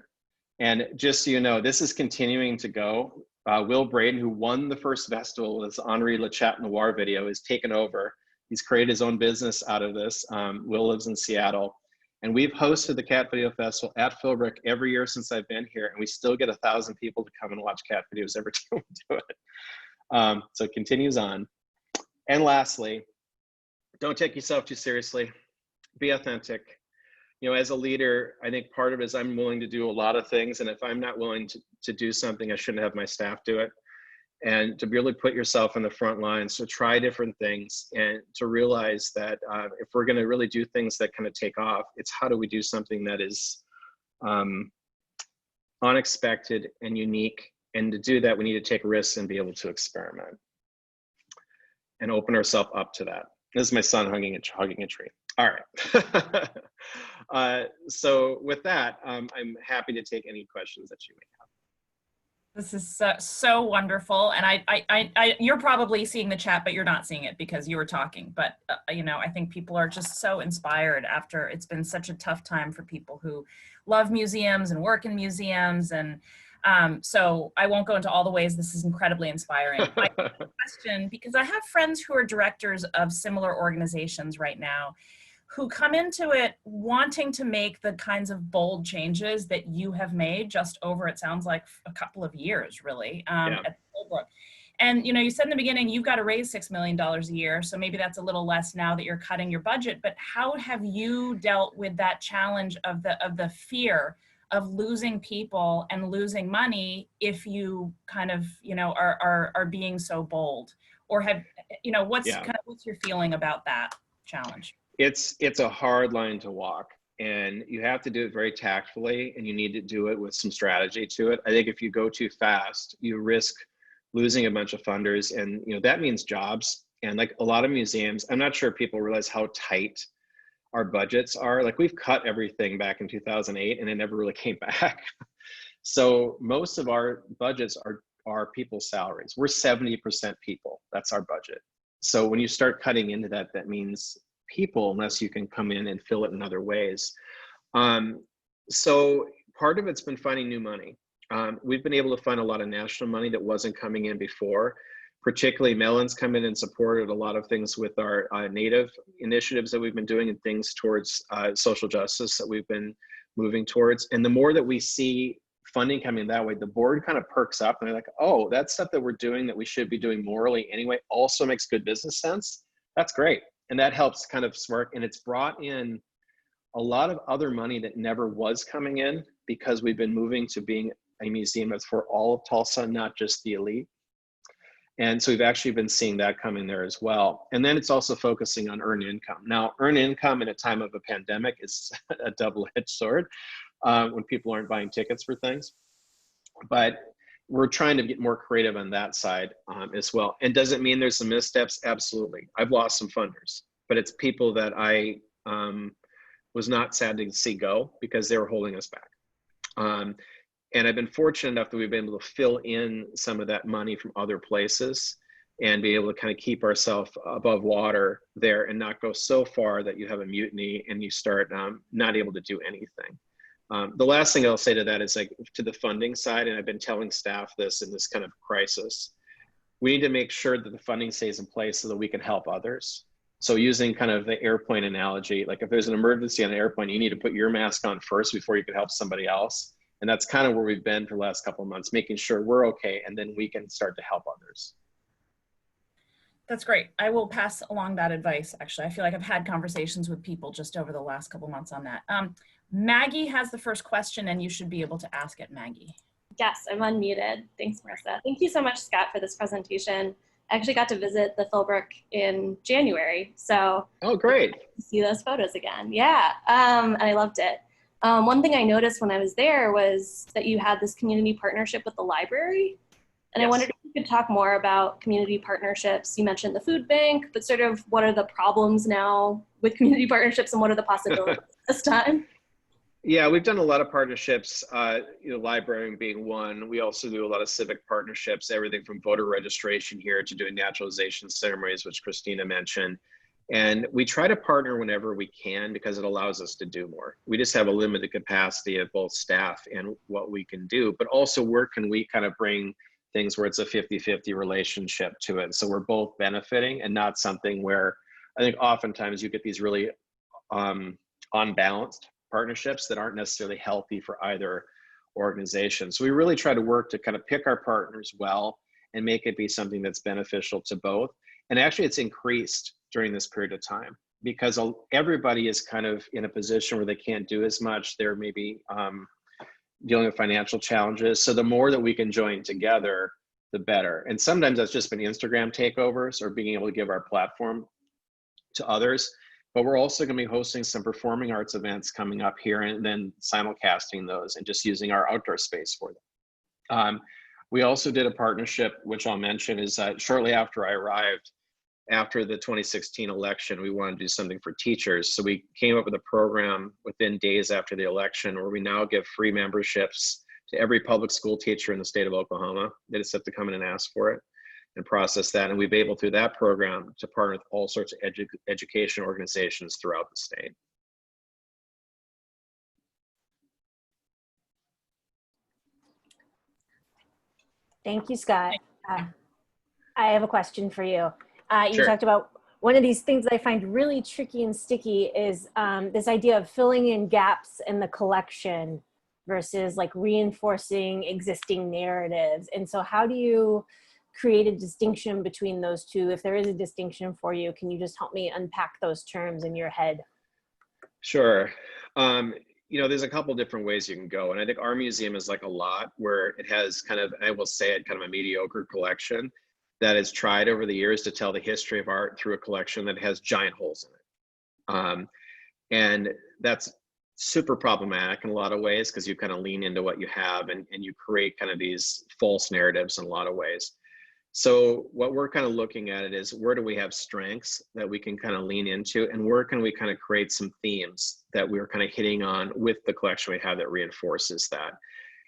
And just so you know, this is continuing to go. Will Braden, who won the first festival, this Henri Le Chat Noir video, is taken over. He's created his own business out of this. Will lives in Seattle. And we've hosted the Cat Video Festival at Philbrook every year since I've been here. And we still get 1,000 people to come and watch cat videos every time we do it. So it continues on. And lastly, don't take yourself too seriously. Be authentic. You know, as a leader, I think part of it is I'm willing to do a lot of things. And if I'm not willing to do something, I shouldn't have my staff do it. And to really put yourself in the front lines, to try different things, and to realize that if we're going to really do things that kind of take off, it's how do we do something that is unexpected and unique. And to do that, we need to take risks and be able to experiment and open ourselves up to that. This is my son hugging a tree. All right. So with that, I'm happy to take any questions that you may have. This is so wonderful. And you're probably seeing the chat, but you're not seeing it because you were talking. But, you know, I think people are just so inspired after it's been such a tough time for people who love museums and work in museums. And so I won't go into all the ways this is incredibly inspiring. I have a question, because I have friends who are directors of similar organizations right now who come into it wanting to make the kinds of bold changes that you have made just over, it sounds like, a couple of years, really, at Philbrook. And, you know, you said in the beginning, you've got to raise $6 million a year, so maybe that's a little less now that you're cutting your budget, but how have you dealt with that challenge of the fear of losing people and losing money if you kind of, you know, are being so bold? Or have, you know, what's your feeling about that challenge? It's a hard line to walk, and you have to do it very tactfully, and you need to do it with some strategy to it. I think if you go too fast, you risk losing a bunch of funders, and you know that means jobs. And like a lot of museums, I'm not sure people realize how tight our budgets are. Like we've cut everything back in 2008, and it never really came back. So most of our budgets are people's salaries. We're 70% people. That's our budget. So when you start cutting into that, that means people, unless you can come in and fill it in other ways. So part of it's been finding new money. We've been able to find a lot of national money that wasn't coming in before. Particularly Mellon's come in and supported a lot of things with our Native initiatives that we've been doing and things towards social justice that we've been moving towards. And the more that we see funding coming that way, the board kind of perks up and they're like, oh, that stuff that we're doing that we should be doing morally anyway also makes good business sense. That's great. And that helps kind of spark, and it's brought in a lot of other money that never was coming in because we've been moving to being a museum that's for all of Tulsa, not just the elite. And so we've actually been seeing that come in there as well. And then it's also focusing on earned income. Now, earned income in a time of a pandemic is a double-edged sword when people aren't buying tickets for things. But we're trying to get more creative on that side as well. And does it mean there's some missteps? Absolutely. I've lost some funders, but it's people that I was not sad to see go because they were holding us back. And I've been fortunate enough that we've been able to fill in some of that money from other places and be able to kind of keep ourselves above water there and not go so far that you have a mutiny and you start not able to do anything. The last thing I'll say to that is like to the funding side, and I've been telling staff this in this kind of crisis, we need to make sure that the funding stays in place so that we can help others. So using kind of the airplane analogy, like if there's an emergency on an airplane, you need to put your mask on first before you can help somebody else. And that's kind of where we've been for the last couple of months, making sure we're okay, and then we can start to help others. That's great. I will pass along that advice. Actually, I feel like I've had conversations with people just over the last couple months on that. Maggie has the first question, and you should be able to ask it, Maggie. Yes, I'm unmuted. Thanks, Marissa. Thank you so much, Scott, for this presentation. I actually got to visit the Philbrook in January, so oh, great. To see those photos again. Yeah, and I loved it. One thing I noticed when I was there was that you had this community partnership with the library, and yes. I wondered if you could talk more about community partnerships. You mentioned the food bank, but sort of what are the problems now with community partnerships, and what are the possibilities this time? Yeah, we've done a lot of partnerships, library being one. We also do a lot of civic partnerships, everything from voter registration here to doing naturalization ceremonies, which Christina mentioned. And we try to partner whenever we can because it allows us to do more. We just have a limited capacity of both staff and what we can do, but also where can we kind of bring things where it's a 50-50 relationship to it. So we're both benefiting and not something where I think oftentimes you get these really unbalanced partnerships that aren't necessarily healthy for either organization. So we really try to work to kind of pick our partners well and make it be something that's beneficial to both. And actually it's increased during this period of time because everybody is kind of in a position where they can't do as much. They're maybe dealing with financial challenges. So the more that we can join together, the better. And sometimes that's just been Instagram takeovers or being able to give our platform to others. But we're also going to be hosting some performing arts events coming up here and then simulcasting those and just using our outdoor space for them. We also did a partnership, which I'll mention, is shortly after I arrived, after the 2016 election, we wanted to do something for teachers. So we came up with a program within days after the election where we now give free memberships to every public school teacher in the state of Oklahoma. They just have to come in and ask for it and process that. And we've been able through that program to partner with all sorts of education organizations throughout the state. Thank you, Scott. I have a question for you. You Sure. talked about one of these things that I find really tricky and sticky is this idea of filling in gaps in the collection versus like reinforcing existing narratives. And so how do you create a distinction between those two? If there is a distinction for you, can you just help me unpack those terms in your head? Sure. There's a couple different ways you can go. And I think our museum is like a lot where it has kind of, I will say it, kind of a mediocre collection that has tried over the years to tell the history of art through a collection that has giant holes in it. And that's super problematic in a lot of ways because you kind of lean into what you have and you create kind of these false narratives in a lot of ways. So what we're kind of looking at it is where do we have strengths that we can kind of lean into and where can we kind of create some themes that we're kind of hitting on with the collection we have that reinforces that.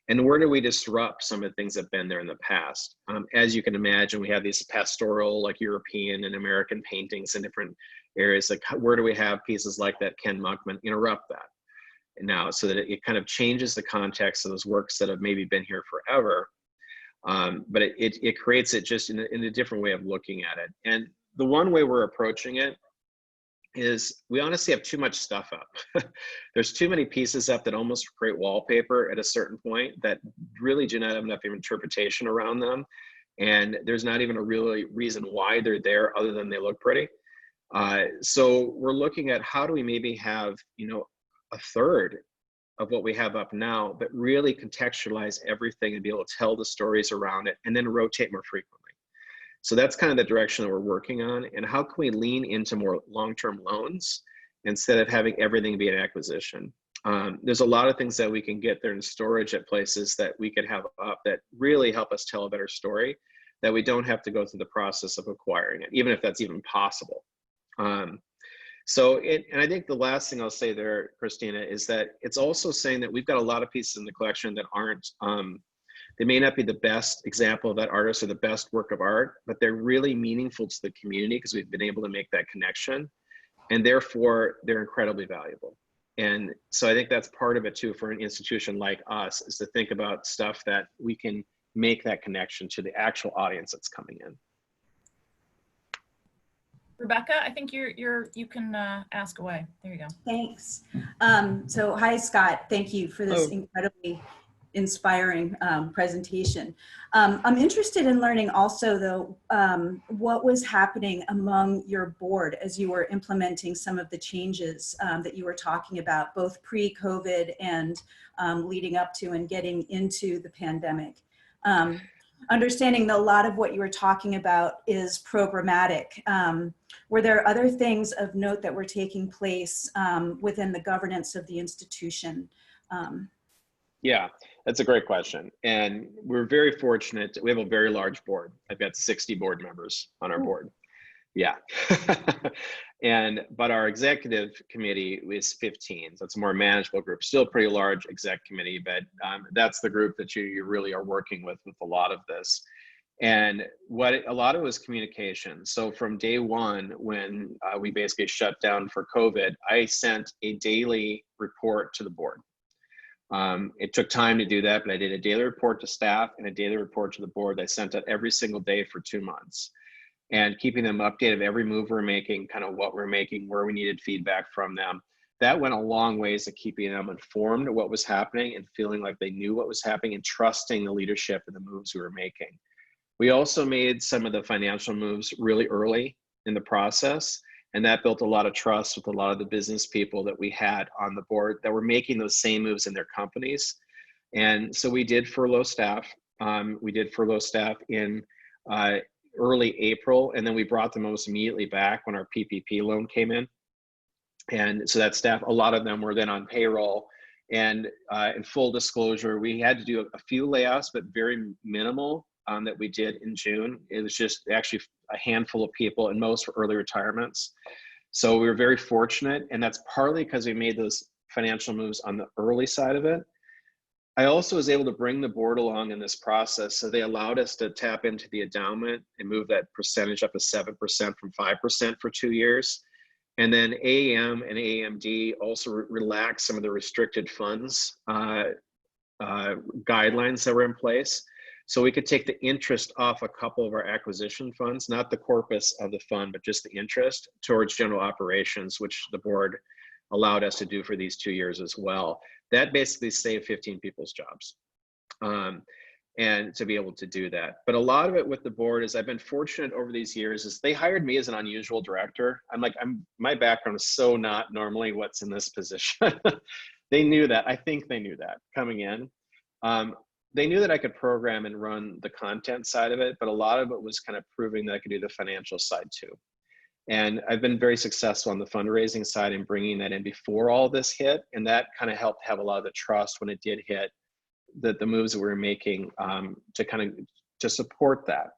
And where do we disrupt some of the things that have been there in the past? As you can imagine, we have these pastoral, like European and American paintings in different areas. Like where do we have pieces like that Ken Monkman interrupt that now so that it kind of changes the context of those works that have maybe been here forever. But it creates it just in a different way of looking at it. And the one way we're approaching it is we honestly have too much stuff up. There's too many pieces up that almost create wallpaper at a certain point that really do not have enough interpretation around them. And there's not even a really reason why they're there other than they look pretty. So we're looking at how do we maybe have, a third of what we have up now, but really contextualize everything and be able to tell the stories around it and then rotate more frequently. So that's kind of the direction that we're working on. And how can we lean into more long-term loans instead of having everything be an acquisition? There's a lot of things that we can get there in storage at places that we could have up that really help us tell a better story, that we don't have to go through the process of acquiring it, even if that's even possible. And I think the last thing I'll say there, Christina, is that it's also saying that we've got a lot of pieces in the collection that aren't, they may not be the best example of that artist or the best work of art, but they're really meaningful to the community because we've been able to make that connection. And therefore, they're incredibly valuable. And so I think that's part of it too for an institution like us, is to think about stuff that we can make that connection to the actual audience that's coming in. Rebecca, I think you can ask away. There you go. Thanks. So hi, Scott. Thank you for this incredibly inspiring presentation. I'm interested in learning also, though, what was happening among your board as you were implementing some of the changes that you were talking about, both pre-COVID and leading up to and getting into the pandemic. Understanding that a lot of what you were talking about is programmatic. Were there other things of note that were taking place within the governance of the institution? Yeah, that's a great question. And we're very fortunate. We have a very large board. I've got 60 board members on our board. Yeah. But our executive committee is 15. So it's a more manageable group, still a pretty large exec committee, but that's the group that you really are working with a lot of this. And a lot of it was communication. So from day one, when we basically shut down for COVID, I sent a daily report to the board. It took time to do that, but I did a daily report to staff and a daily report to the board. I sent it every single day for 2 months, and keeping them updated of every move we're making, kind of what we're making, where we needed feedback from them. That went a long ways to keeping them informed of what was happening and feeling like they knew what was happening and trusting the leadership and the moves we were making. We also made some of the financial moves really early in the process, and that built a lot of trust with a lot of the business people that we had on the board that were making those same moves in their companies. And so we did furlough staff. We did furlough staff in early April, and then we brought them almost immediately back when our PPP loan came in. And so that staff, a lot of them were then on payroll. And in full disclosure, we had to do a few layoffs, but very minimal that we did in June. It was just actually a handful of people, and most were early retirements. So we were very fortunate, and that's partly because we made those financial moves on the early side of it. I also was able to bring the board along in this process. So they allowed us to tap into the endowment and move that percentage up to 7% from 5% for 2 years. And then AAM and AMD also relaxed some of the restricted funds guidelines that were in place. So we could take the interest off a couple of our acquisition funds, not the corpus of the fund, but just the interest towards general operations, which the board allowed us to do for these 2 years as well. That basically saved 15 people's jobs, and to be able to do that. But a lot of it with the board is I've been fortunate over these years is they hired me as an unusual director. My background is so not normally what's in this position. They knew that. I think they knew that coming in. They knew that I could program and run the content side of it, but a lot of it was kind of proving that I could do the financial side too. And I've been very successful on the fundraising side in bringing that in before all this hit. And that kind of helped have a lot of the trust when it did hit, the moves that we were making to support that.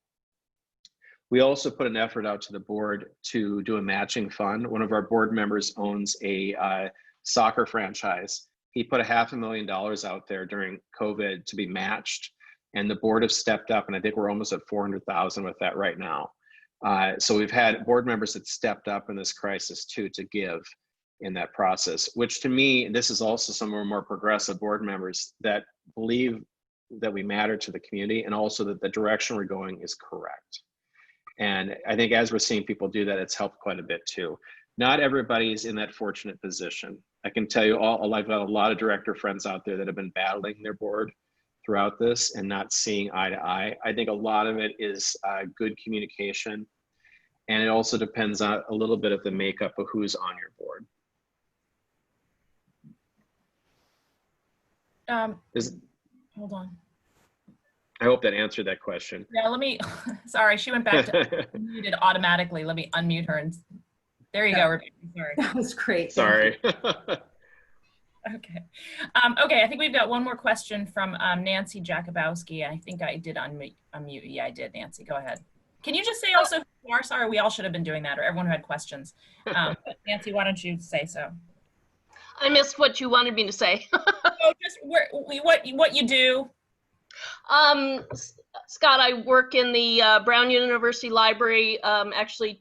We also put an effort out to the board to do a matching fund. One of our board members owns a soccer franchise. He put $500,000 out there during COVID to be matched, and the board have stepped up, and I think we're almost at 400,000 with that right now. So we've had board members that stepped up in this crisis too to give in that process, which to me, and this is also some of our more progressive board members that believe that we matter to the community and also that the direction we're going is correct. And I think as we're seeing people do that, it's helped quite a bit too. Not everybody's in that fortunate position. I can tell you I've got a lot of director friends out there that have been battling their board throughout this and not seeing eye to eye. I think a lot of it is good communication. And it also depends on a little bit of the makeup of who's on your board. Hold on. I hope that answered that question. Yeah, let me, sorry, she went back to muted automatically. Let me unmute her. And there you go, Rebecca. Sorry. That was great. Sorry. Okay. Okay, I think we've got one more question from Nancy Jakubowski. I think I did unmute. Yeah, I did, Nancy. Go ahead. Can you just say also who you are? Sorry, we all should have been doing that, or everyone who had questions. But Nancy, why don't you say so? I missed what you wanted me to say. Oh, just what you do. Scott, I work in the Brown University Library, actually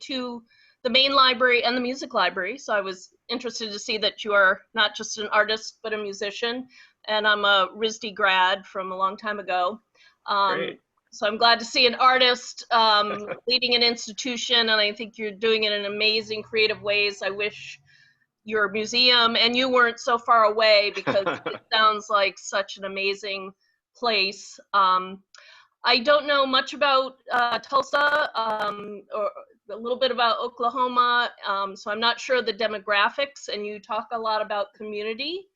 the main library and the music library. So I was interested to see that you are not just an artist, but a musician. And I'm a RISD grad from a long time ago. Great. So I'm glad to see an artist leading an institution, and I think you're doing it in amazing, creative ways. I wish your museum and you weren't so far away, because it sounds like such an amazing place. I don't know much about Tulsa, or a little bit about Oklahoma, so I'm not sure the demographics, and you talk a lot about community.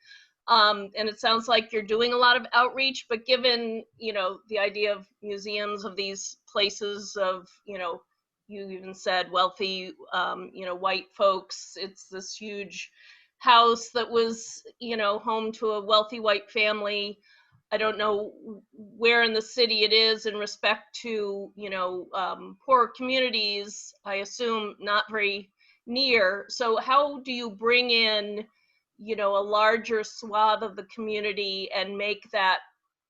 And it sounds like you're doing a lot of outreach, but given, you know, the idea of museums of these places of, you know, you even said wealthy, you know, white folks, it's this huge house that was, you know, home to a wealthy white family. I don't know where in the city it is in respect to, you know, poor communities, I assume not very near. So how do you bring in, you know, a larger swath of the community and make that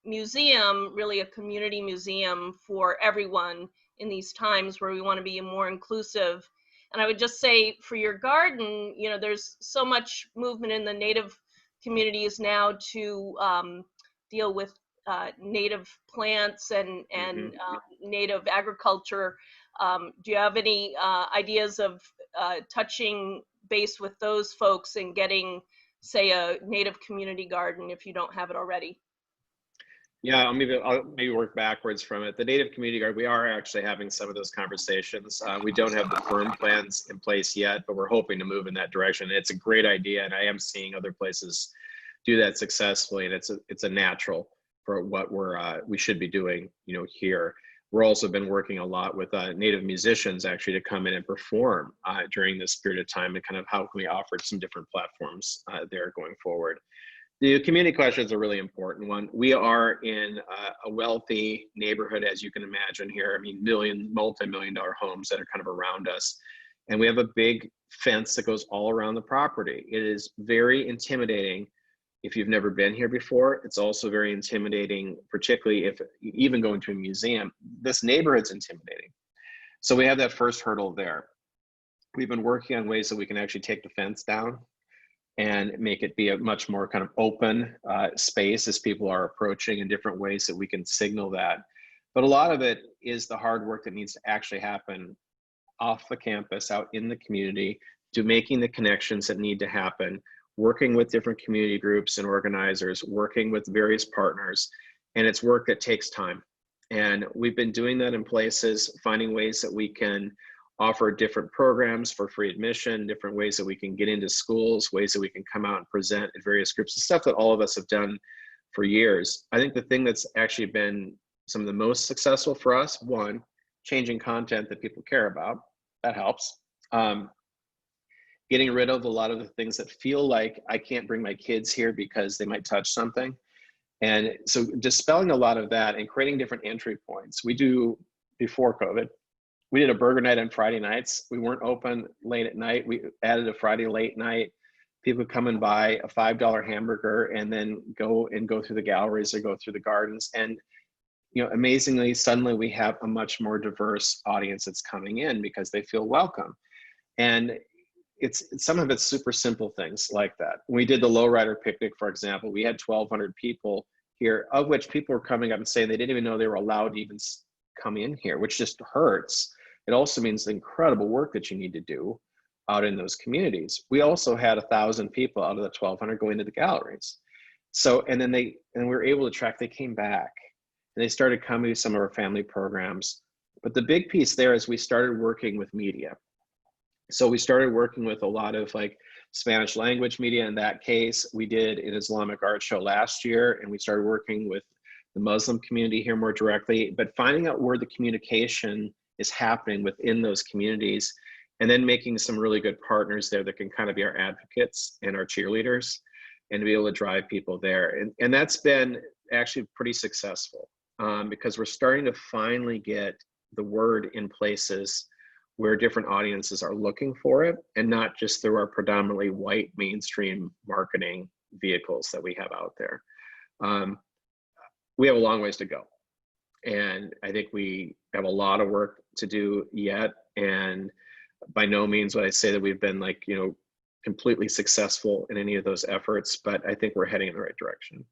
museum really a community museum for everyone in these times where we want to be more inclusive? And I would just say for your garden, you know, there's so much movement in the Native communities now to deal with native plants and native agriculture. Do you have any ideas of touching base with those folks and getting, say, a native community garden if you don't have it already? Yeah, I'll maybe work backwards from it. The Native Community Garden, we are actually having some of those conversations. We don't have the firm plans in place yet, but we're hoping to move in that direction. It's a great idea, and I am seeing other places do that successfully, and it's a natural for what we should be doing, you know, here. We're also been working a lot with Native musicians actually to come in and perform during this period of time, and kind of how can we offer some different platforms there going forward. The community question is a really important one. We are in a wealthy neighborhood, as you can imagine here. I mean, multi-million-dollar homes that are kind of around us. And we have a big fence that goes all around the property. It is very intimidating if you've never been here before. It's also very intimidating, particularly if even going to a museum. This neighborhood's intimidating. So we have that first hurdle there. We've been working on ways that we can actually take the fence down and make it be a much more kind of open space as people are approaching, in different ways that we can signal that. But a lot of it is the hard work that needs to actually happen off the campus, out in the community, to making the connections that need to happen, working with different community groups and organizers, working with various partners. And it's work that takes time. And we've been doing that in places, finding ways that we can offer different programs for free admission, different ways that we can get into schools, ways that we can come out and present at various groups, the stuff that all of us have done for years. I think the thing that's actually been some of the most successful for us, one, changing content that people care about, that helps. Getting rid of a lot of the things that feel like I can't bring my kids here because they might touch something. And so dispelling a lot of that and creating different entry points. We do, before COVID, we did a burger night on Friday nights. We weren't open late at night. We added a Friday late night. People would come and buy a $5 hamburger and then go through the galleries or go through the gardens. And, you know, amazingly, suddenly we have a much more diverse audience that's coming in because they feel welcome. And it's some of it's super simple things like that. When we did the lowrider picnic, for example, we had 1,200 people here, of which people were coming up and saying they didn't even know they were allowed to even come in here, which just hurts. It also means the incredible work that you need to do out in those communities. We also had 1,000 people out of the 1,200 going to the galleries. So, and we were able to track, they came back and they started coming to some of our family programs. But the big piece there is we started working with media. So we started working with a lot of like Spanish language media. In that case, we did an Islamic art show last year, and we started working with the Muslim community here more directly, but finding out where the communication is happening within those communities, and then making some really good partners there that can kind of be our advocates and our cheerleaders, and to be able to drive people there. And that's been actually pretty successful because we're starting to finally get the word in places where different audiences are looking for it, and not just through our predominantly white mainstream marketing vehicles that we have out there. We have a long ways to go. And I think we have a lot of work to do yet. And by no means would I say that we've been like, you know, completely successful in any of those efforts, but I think we're heading in the right direction.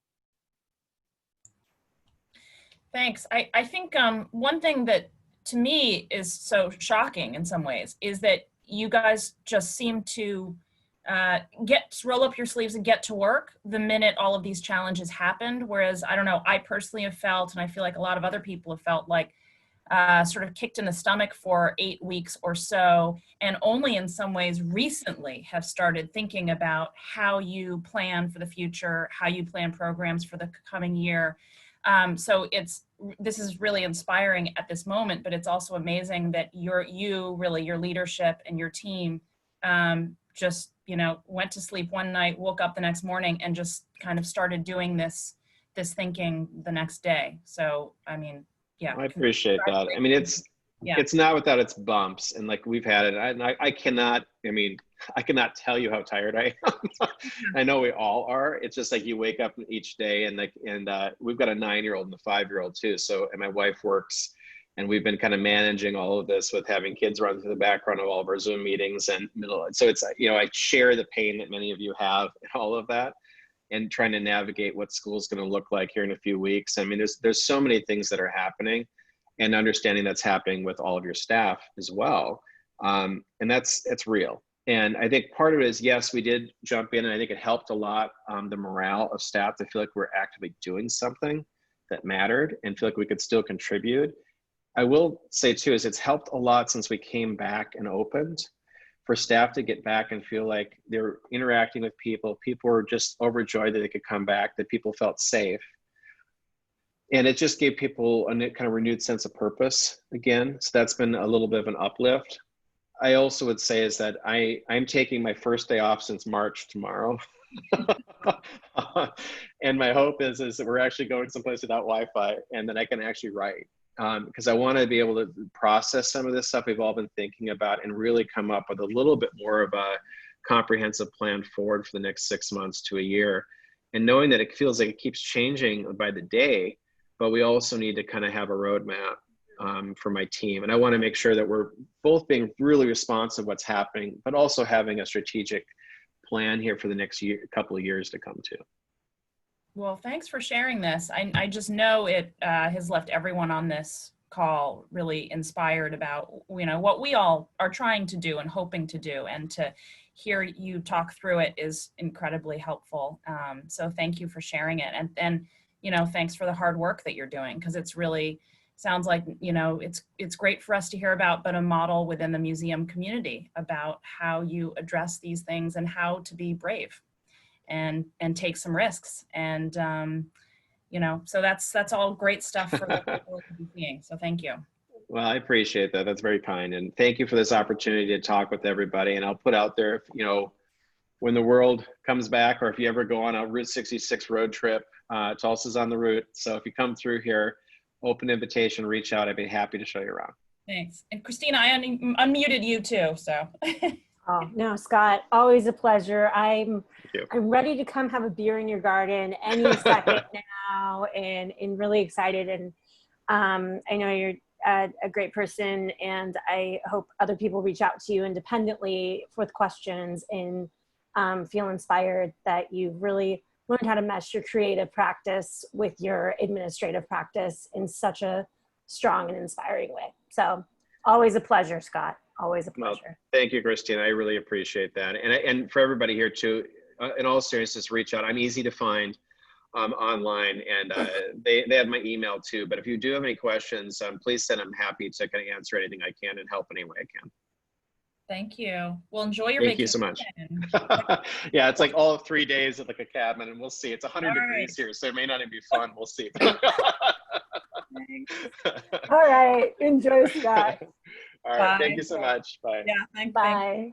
Thanks. I think one thing that to me is so shocking in some ways is that you guys just seem to roll up your sleeves and get to work the minute all of these challenges happened. Whereas, I don't know, I personally have felt, and I feel like a lot of other people have felt like sort of kicked in the stomach for 8 weeks or so, and only in some ways recently have started thinking about how you plan for the future, how you plan programs for the coming year. So this is really inspiring at this moment, but it's also amazing that your leadership and your team just, went to sleep one night, woke up the next morning, and just kind of started doing this thinking the next day. So, I mean, yeah. I appreciate that. I mean, it's not without its bumps, and like we've had it. I cannot tell you how tired I am. I know we all are. It's just like you wake up each day, and we've got a 9-year-old and a 5-year-old too. So, and my wife works, and we've been kind of managing all of this with having kids run through the background of all of our Zoom meetings and so it's, I share the pain that many of you have and all of that, and trying to navigate what school's going to look like here in a few weeks. I mean, there's so many things that are happening, and understanding that's happening with all of your staff as well. And it's real. And I think part of it is, yes, we did jump in, and I think it helped a lot, the morale of staff to feel like we're actively doing something that mattered and feel like we could still contribute. I will say too, is it's helped a lot since we came back and opened, for staff to get back and feel like they're interacting with people. People were just overjoyed that they could come back, that people felt safe. And it just gave people a kind of renewed sense of purpose again. So that's been a little bit of an uplift. I also would say is that I'm taking my first day off since March tomorrow. And my hope is that we're actually going someplace without Wi-Fi, and that I can actually write. Because I want to be able to process some of this stuff we've all been thinking about, and really come up with a little bit more of a comprehensive plan forward for the next 6 months to a year. And knowing that it feels like it keeps changing by the day, but we also need to kind of have a roadmap for my team. And I want to make sure that we're both being really responsive to what's happening, but also having a strategic plan here for the next couple of years to come too. Well, thanks for sharing this. I just know it has left everyone on this call really inspired about, what we all are trying to do and hoping to do, and to hear you talk through it is incredibly helpful. So thank you for sharing it. And thanks for the hard work that you're doing, because it's really sounds like, it's great for us to hear about, but a model within the museum community about how you address these things and how to be brave and take some risks. And, so that's all great stuff for the people to be seeing. So thank you. Well, I appreciate that. That's very kind. And thank you for this opportunity to talk with everybody. And I'll put out there, when the world comes back, or if you ever go on a Route 66 road trip, Tulsa's on the route. So if you come through here, open invitation, reach out. I'd be happy to show you around. Thanks. And Christina, I unmuted you too, so. Oh, no, Scott, always a pleasure. I'm ready to come have a beer in your garden any second now, and really excited. And I know you're a great person, and I hope other people reach out to you independently with questions, and feel inspired that you've really learned how to mesh your creative practice with your administrative practice in such a strong and inspiring way. So always a pleasure, Scott. Always a pleasure. Well, thank you, Christina. I really appreciate that. And for everybody here too, in all seriousness, reach out. I'm easy to find online, and they have my email too. But if you do have any questions, please send them. I'm happy to kind of answer anything I can and help any way I can. Thank you. Well, enjoy your vacation. Thank you so much. Yeah, it's like all of 3 days at like a cabin, and we'll see. It's 100 all degrees here, so it may not even be fun. We'll see. All right. Enjoy, Scott. All right. Thank you so much. Bye. Yeah, thanks. Bye.